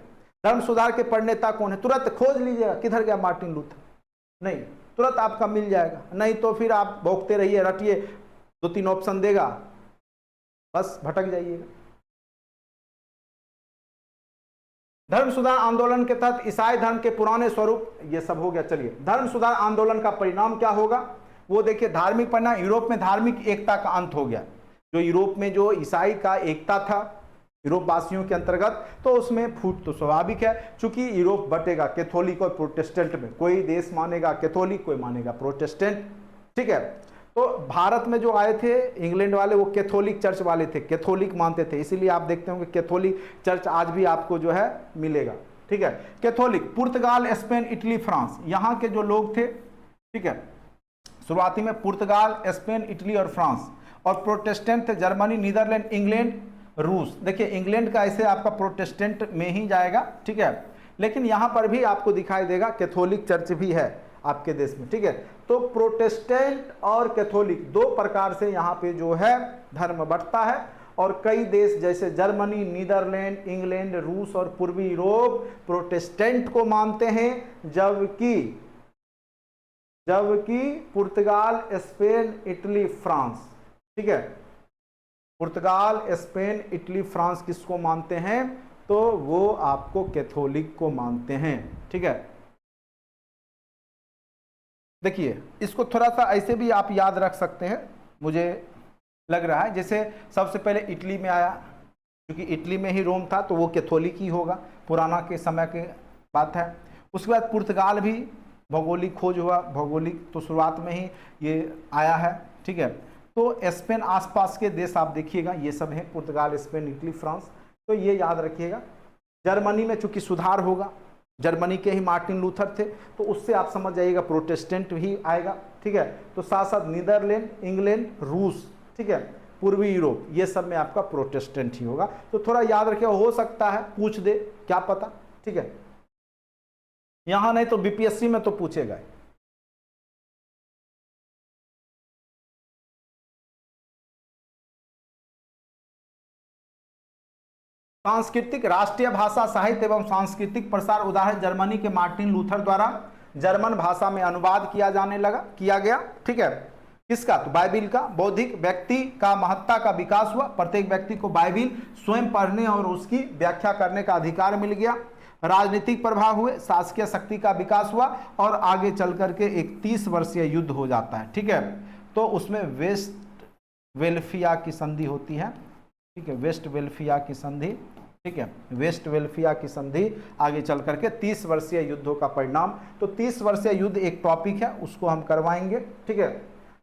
धर्म सुधार के प्रणेता कौन है, तुरंत खोज लीजिएगा किधर गया मार्टिन लूथर, नहीं तुरंत आपका मिल जाएगा, नहीं तो फिर आप भोगते रहिए, रटिए, 2-3 ऑप्शन देगा, बस भटक जाइएगा। धर्म सुधार आंदोलन के तहत ईसाई धर्म के पुराने स्वरूप, ये सब हो गया। चलिए, धर्म सुधार आंदोलन का परिणाम क्या होगा वो देखिए। धार्मिक परिणाम, यूरोप में धार्मिक एकता का अंत हो गया। जो यूरोप में जो ईसाई का एकता था यूरोप वासियों के अंतर्गत, तो उसमें फूट तो स्वाभाविक है, क्योंकि यूरोप बटेगा कैथोलिक और प्रोटेस्टेंट में, कोई देश मानेगा कैथोलिक, कोई मानेगा प्रोटेस्टेंट, ठीक है। तो भारत में जो आए थे इंग्लैंड वाले, वो कैथोलिक चर्च वाले थे, कैथोलिक मानते थे, इसीलिए आप देखते होंगे कैथोलिक चर्च आज भी आपको जो है मिलेगा, ठीक है। कैथोलिक पुर्तगाल, स्पेन, इटली, फ्रांस, यहाँ के जो लोग थे, ठीक है, शुरुआती में पुर्तगाल, स्पेन, इटली और फ्रांस, और प्रोटेस्टेंट थे जर्मनी, नीदरलैंड, इंग्लैंड, रूस। देखिए इंग्लैंड का ऐसे आपका प्रोटेस्टेंट में ही जाएगा, ठीक है, लेकिन यहां पर भी आपको दिखाई देगा कैथोलिक चर्च भी है आपके देश में, ठीक है। तो प्रोटेस्टेंट और कैथोलिक दो प्रकार से यहां पे जो है धर्म बढ़ता है, और कई देश जैसे जर्मनी, नीदरलैंड, इंग्लैंड, रूस और पूर्वी यूरोप प्रोटेस्टेंट को मानते हैं, जबकि पुर्तगाल, स्पेन, इटली, फ्रांस, ठीक है, पुर्तगाल, स्पेन, इटली, फ्रांस किसको मानते हैं, तो वो आपको कैथोलिक को मानते हैं, ठीक है। देखिए इसको थोड़ा सा ऐसे भी आप याद रख सकते हैं, मुझे लग रहा है जैसे सबसे पहले इटली में आया, क्योंकि इटली में ही रोम था, तो वो कैथोलिक ही होगा, पुराना के समय की बात है। उसके बाद पुर्तगाल भी भौगोलिक खोज हुआ, भौगोलिक तो शुरुआत में ही ये आया है, ठीक है। तो स्पेन, आसपास के देश आप देखिएगा ये सब हैं, पुर्तगाल, स्पेन, इटली, फ्रांस, तो ये याद रखिएगा। जर्मनी में चूंकि सुधार होगा, जर्मनी के ही मार्टिन लूथर थे, तो उससे आप समझ जाइएगा प्रोटेस्टेंट ही आएगा, ठीक है। तो साथ साथ नीदरलैंड, इंग्लैंड, रूस, ठीक है, पूर्वी यूरोप, ये सब में आपका प्रोटेस्टेंट ही होगा। तो थोड़ा याद रखिएगा, हो सकता है पूछ दे, क्या पता, ठीक है, यहां नहीं तो बीपीएससी में तो पूछेगा। सांस्कृतिक, राष्ट्रीय भाषा, साहित्य एवं सांस्कृतिक प्रसार, उदाहरण जर्मनी के मार्टिन लूथर द्वारा जर्मन भाषा में अनुवाद किया गया, ठीक है, किसका, तो बाइबिल का। बौद्धिक व्यक्ति का महत्ता का विकास हुआ, प्रत्येक व्यक्ति को बाइबिल स्वयं पढ़ने और उसकी व्याख्या करने का अधिकार मिल गया। राजनीतिक प्रभाव हुए, शासकीय शक्ति का विकास हुआ, और आगे चल करके एक 30 वर्षीय युद्ध हो जाता है, ठीक है। तो उसमें वेस्टफैलिया की संधि होती है, ठीक है, वेस्टफैलिया की संधि, ठीक है, वेस्टफैलिया की संधि आगे चल करके 30 वर्षीय युद्धों का परिणाम। तो 30 वर्षीय युद्ध एक टॉपिक है, उसको हम करवाएंगे, ठीक है।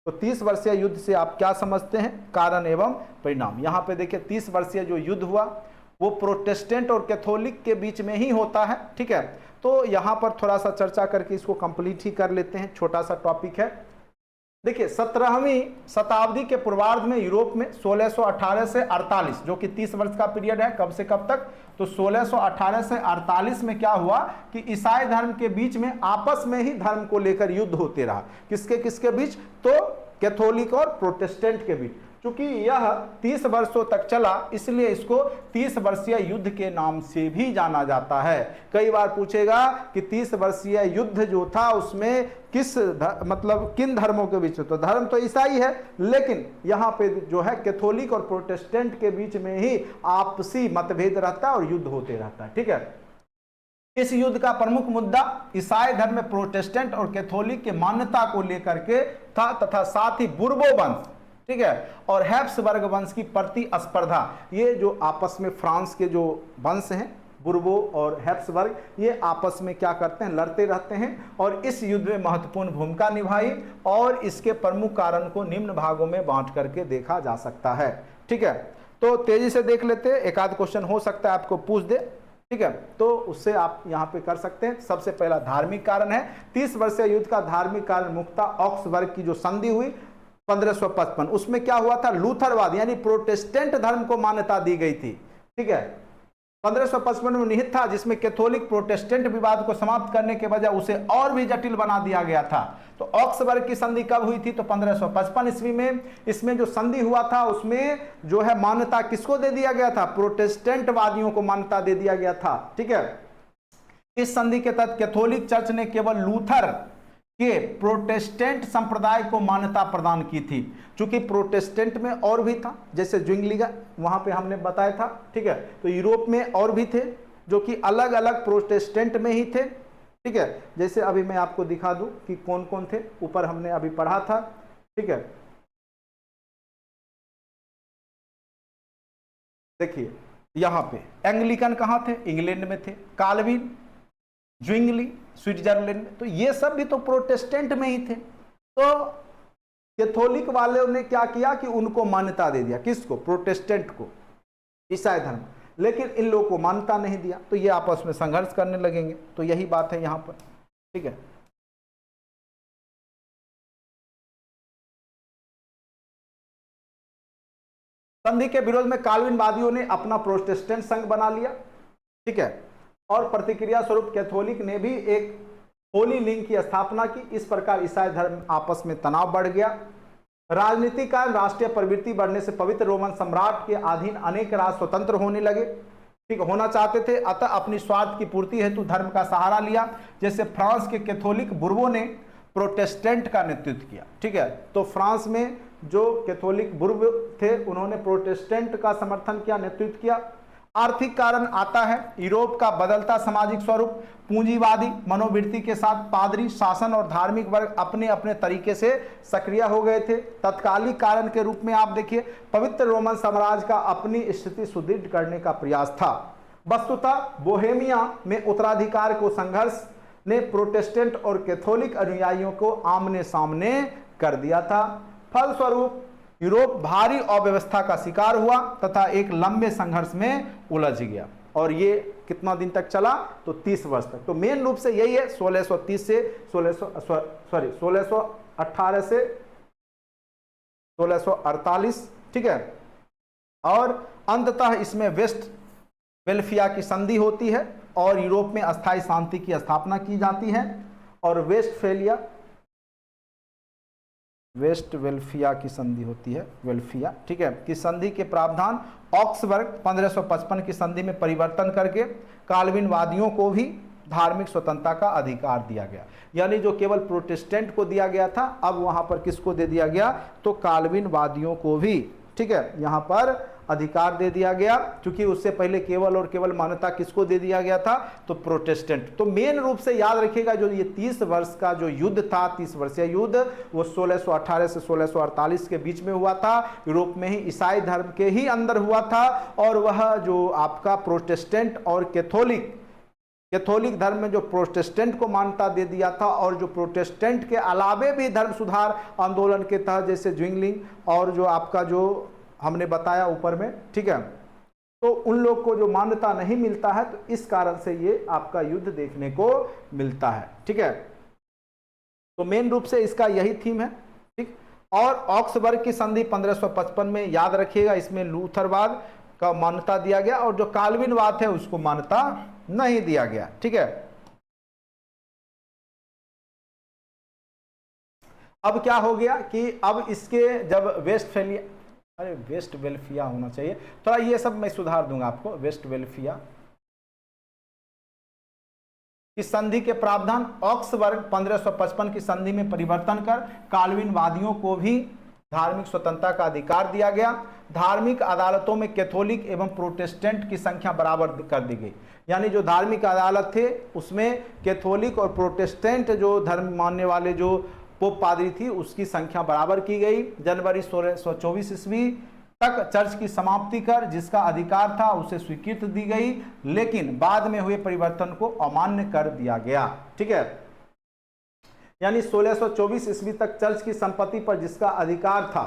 तो 30 वर्षीय युद्ध से आप क्या समझते हैं, कारण एवं परिणाम। यहाँ पे देखिए 30 वर्षीय जो युद्ध हुआ वो प्रोटेस्टेंट और कैथोलिक के बीच में ही होता है, ठीक है। तो यहाँ पर थोड़ा सा चर्चा करके इसको कंप्लीट ही कर लेते हैं, छोटा सा टॉपिक है। देखिए 17वीं शताब्दी के पूर्वार्ध में यूरोप में 1618 से 48, जो कि 30 वर्ष का पीरियड है, कब से कब तक, तो 1618 से 48 में क्या हुआ कि ईसाई धर्म के बीच में आपस में ही धर्म को लेकर युद्ध होते रहा। किसके किसके बीच, तो कैथोलिक और प्रोटेस्टेंट के बीच। क्योंकि यह 30 वर्षों तक चला, इसलिए इसको 30 वर्षीय युद्ध के नाम से भी जाना जाता है। कई बार पूछेगा कि 30 वर्षीय युद्ध जो था उसमें मतलब किन धर्मों के बीच, तो धर्म तो ईसाई है, लेकिन यहाँ पे जो है कैथोलिक और प्रोटेस्टेंट के बीच में ही आपसी मतभेद रहता है और युद्ध होते रहता है। ठीक है, इस युद्ध का प्रमुख मुद्दा ईसाई धर्म में प्रोटेस्टेंट और कैथोलिक के मान्यता को लेकर के था, तथा साथ ही बुर्बो वंश, ठीक है, और हैब्सबर्ग वंश की प्रतिस्पर्धा। ये जो आपस में फ्रांस के जो वंश हैं बुर्बो और हैब्सबर्ग, ये आपस में क्या करते हैं, लड़ते रहते हैं और इस युद्ध में महत्वपूर्ण भूमिका निभाई। और इसके प्रमुख कारण को निम्न भागों में बांट करके देखा जा सकता है। ठीक है, तो तेजी से देख लेते हैं, एक आध क्वेश्चन हो सकता है आपको पूछ दे। ठीक है, तो उससे आप यहाँ पे कर सकते हैं। सबसे पहला धार्मिक कारण है। 30 वर्षीय युद्ध का धार्मिक कारण मुख्यतः ऑक्सबर्ग की जो संधि हुई 1555, उसमें क्या हुआ था, लूथरवाद यानी प्रोटेस्टेंट धर्म को मान्यता दी गई थी। ठीक है, 1555 में निहित था, जिसमें कैथोलिक प्रोटेस्टेंट विवाद को समाप्त करने के बजाय उसे और भी जटिल बना दिया गया था। तो ऑक्सबर्ग की संधि कब हुई थी, तो 1555 ईस्वी में। इसमें जो संधि हुआ था उसमें जो है मान्यता किसको दे दिया गया था, प्रोटेस्टेंट वादियों को मान्यता दे दिया गया था। ठीक है, इस संधि के तहत कैथोलिक चर्च ने केवल लूथर के प्रोटेस्टेंट संप्रदाय को मान्यता प्रदान की थी। चूंकि प्रोटेस्टेंट में और भी था, जैसे ज्विंगलिगा वहां पे हमने बताया था। ठीक है, तो यूरोप में और भी थे जो कि अलग अलग प्रोटेस्टेंट में ही थे। ठीक है, जैसे अभी मैं आपको दिखा दूं कि कौन कौन थे, ऊपर हमने अभी पढ़ा था। ठीक है, देखिए यहां पे एंग्लिकन कहां थे, इंग्लैंड में थे। काल्विन, ज्विंगली स्विट्जरलैंड में, तो ये सब भी तो प्रोटेस्टेंट में ही थे। तो कैथोलिक वालों ने क्या किया कि उनको मान्यता दे दिया, किसको, प्रोटेस्टेंट को, ईसाई धर्म, लेकिन इन लोगों को मान्यता नहीं दिया, तो ये आपस में संघर्ष करने लगेंगे। तो यही बात है यहां पर। ठीक है, संधि के विरोध में काल्विनवादियों ने अपना प्रोटेस्टेंट संघ बना लिया। ठीक है, और प्रतिक्रिया स्वरूप कैथोलिक ने भी एक होली लिंग की स्थापना की। इस प्रकार ईसाई धर्म आपस में तनाव बढ़ गया। राजनीतिक कारण राष्ट्रीय प्रवृत्ति बढ़ने से पवित्र रोमन सम्राट के अधीन अनेक राज्य स्वतंत्र होने लगे, ठीक होना चाहते थे, अतः अपनी स्वार्थ की पूर्ति हेतु धर्म का सहारा लिया। जैसे फ्रांस के कैथोलिक बुर्बो ने प्रोटेस्टेंट का नेतृत्व किया। ठीक है, तो फ्रांस में जो कैथोलिक बुर्ब थे उन्होंने प्रोटेस्टेंट का समर्थन किया, नेतृत्व किया। आर्थिक कारण आता है यूरोप का बदलता सामाजिक स्वरूप, पूंजीवादी मनोवृत्ति के साथ पादरी शासन और धार्मिक वर्ग अपने अपने तरीके से सक्रिय हो गए थे। तत्कालिक कारण के रूप में आप देखिए, पवित्र रोमन साम्राज्य का अपनी स्थिति सुदृढ़ करने का प्रयास था। वस्तुतः बोहेमिया में उत्तराधिकार को संघर्ष ने प्रोटेस्टेंट और कैथोलिक अनुयायियों को आमने सामने कर दिया था। फलस्वरूप यूरोप भारी अव्यवस्था का शिकार हुआ तथा एक लंबे संघर्ष में उलझ गया। और ये कितना दिन तक चला, तो 30 वर्ष तक। तो मेन रूप से यही है, 1630 से 1618 से 1648। ठीक है, और अंततः इसमें वेस्ट वेल्फिया की संधि होती है और यूरोप में अस्थायी शांति की स्थापना की जाती है। और वेस्ट वेल्फिया की संधि होती है, वेल्फिया, ठीक है, कि संधि के प्रावधान ऑक्सबर्ग 1555 की संधि में परिवर्तन करके काल्विनवादियों को भी धार्मिक स्वतंत्रता का अधिकार दिया गया। यानी जो केवल प्रोटेस्टेंट को दिया गया था, अब वहां पर किसको दे दिया गया, तो काल्विनवादियों को भी, ठीक है, यहां पर अधिकार दे दिया गया। क्योंकि उससे पहले केवल और केवल मान्यता किसको दे दिया गया था, तो प्रोटेस्टेंट। तो मेन रूप से याद रखिएगा, जो ये 30 वर्ष का जो युद्ध था, 30 वर्षीय युद्ध, वो 1618 से 1648 के बीच में हुआ था। यूरोप में ही ईसाई धर्म के ही अंदर हुआ था। और वह जो आपका प्रोटेस्टेंट और कैथोलिक धर्म में जो प्रोटेस्टेंट को मान्यता दे दिया था, और जो प्रोटेस्टेंट के अलावे भी धर्म सुधार आंदोलन के तहत, जैसे ज्विंगलिंग और जो आपका जो हमने बताया ऊपर में, ठीक है, तो उन लोग को जो मान्यता नहीं मिलता है, तो इस कारण से ये आपका युद्ध देखने को मिलता है। ठीक है, तो मेन रूप से इसका यही थीम है। ठीक, और ऑक्सबर्ग की संधि 1555 में याद रखिएगा, इसमें लूथरवाद का मान्यता दिया गया और जो काल्विनवाद है उसको मान्यता नहीं दिया गया। ठीक है, अब क्या हो गया कि अब इसके जब अरे वेस्टफेलिया होना चाहिए, थोड़ा ये सब मैं सुधार दूंगा आपको। वेस्टफेलिया इस संधि के प्रावधान ऑक्सबर्ग 1555 की संधि में परिवर्तन कर काल्विनवादियों को भी धार्मिक स्वतंत्रता का अधिकार दिया गया। धार्मिक अदालतों में कैथोलिक एवं प्रोटेस्टेंट की संख्या बराबर कर दी गई, यानी जो धार्मिक अदालत थे उसमें कैथोलिक और प्रोटेस्टेंट जो धर्म मानने वाले जो पोप पादरी थी उसकी संख्या बराबर की गई। जनवरी 1624 ईस्वी तक चर्च की समाप्ति कर जिसका अधिकार था उसे स्वीकृति दी गई, लेकिन बाद में हुए परिवर्तन को अमान्य कर दिया गया। ठीक है, यानी 1624 ईस्वी तक चर्च की संपत्ति पर जिसका अधिकार था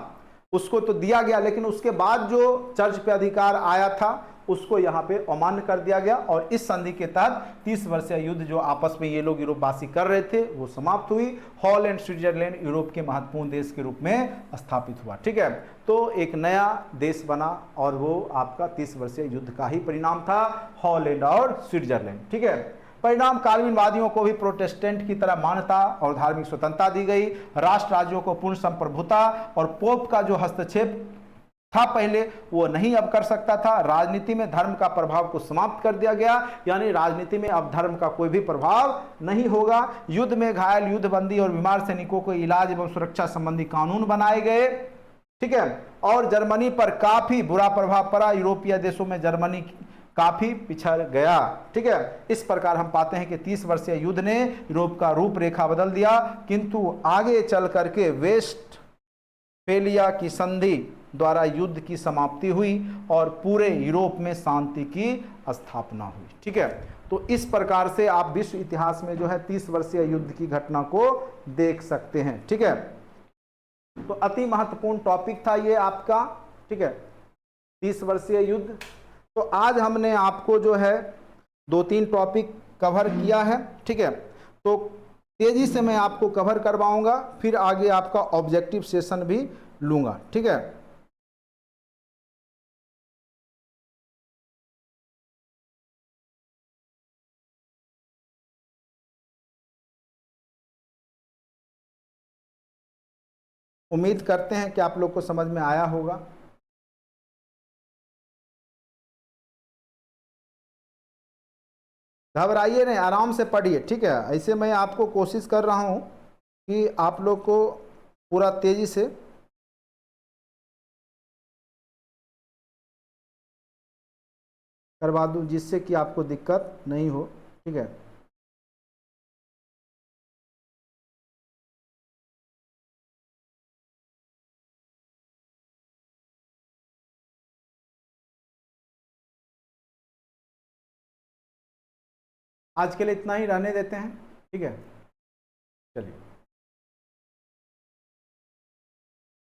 उसको तो दिया गया, लेकिन उसके बाद जो चर्च पे अधिकार आया था उसको यहाँ पे अमान्य कर दिया गया। और इस संधि के तहत 30 वर्षीय युद्ध जो आपस में ये लोग यूरोपवासी कर रहे थे वो समाप्त हुई। हॉलैंड स्विट्जरलैंड यूरोप के महत्वपूर्ण देश के रूप में स्थापित हुआ। ठीक है, तो एक नया देश बना और वो आपका 30 वर्षीय युद्ध का ही परिणाम था, हॉलैंड और स्विट्जरलैंड। ठीक है, परिणाम काल्विनवादियों को भी प्रोटेस्टेंट की तरह मान्यता और धार्मिक स्वतंत्रता दी गई। राष्ट्र राज्यों को पूर्ण संप्रभुता और पोप का जो हस्तक्षेप था पहले वो नहीं अब कर सकता था। राजनीति में धर्म का प्रभाव को समाप्त कर दिया गया, यानी राजनीति में अब धर्म का कोई भी प्रभाव नहीं होगा। युद्ध में घायल, युद्धबंदी और बीमार सैनिकों को इलाज एवं सुरक्षा संबंधी कानून बनाए गए। ठीक है, और जर्मनी पर काफी बुरा प्रभाव पड़ा। यूरोपीय देशों में जर्मनी काफी पिछड़ गया। ठीक है, इस प्रकार हम पाते हैं कि 30 वर्षीय युद्ध ने यूरोप का रूपरेखा बदल दिया, किंतु आगे चल करके वेस्टफेलिया की संधि द्वारा युद्ध की समाप्ति हुई और पूरे यूरोप में शांति की स्थापना हुई। ठीक है, तो इस प्रकार से आप विश्व इतिहास में जो है 30 वर्षीय युद्ध की घटना को देख सकते हैं। ठीक है, तो अति महत्वपूर्ण टॉपिक था ये आपका। ठीक है, 30 वर्षीय युद्ध। तो आज हमने आपको जो है 2-3 टॉपिक कवर किया है। ठीक है, तो तेजी से मैं आपको कवर करवाऊंगा, फिर आगे आपका ऑब्जेक्टिव सेशन भी लूंगा। ठीक है, उम्मीद करते हैं कि आप लोग को समझ में आया होगा। घबराइए नहीं, आराम से पढ़िए। ठीक है, ऐसे मैं आपको कोशिश कर रहा हूँ कि आप लोग को पूरा तेजी से करवा दूँ जिससे कि आपको दिक्कत नहीं हो। ठीक है, आज के लिए इतना ही रहने देते हैं। ठीक है, चलिए।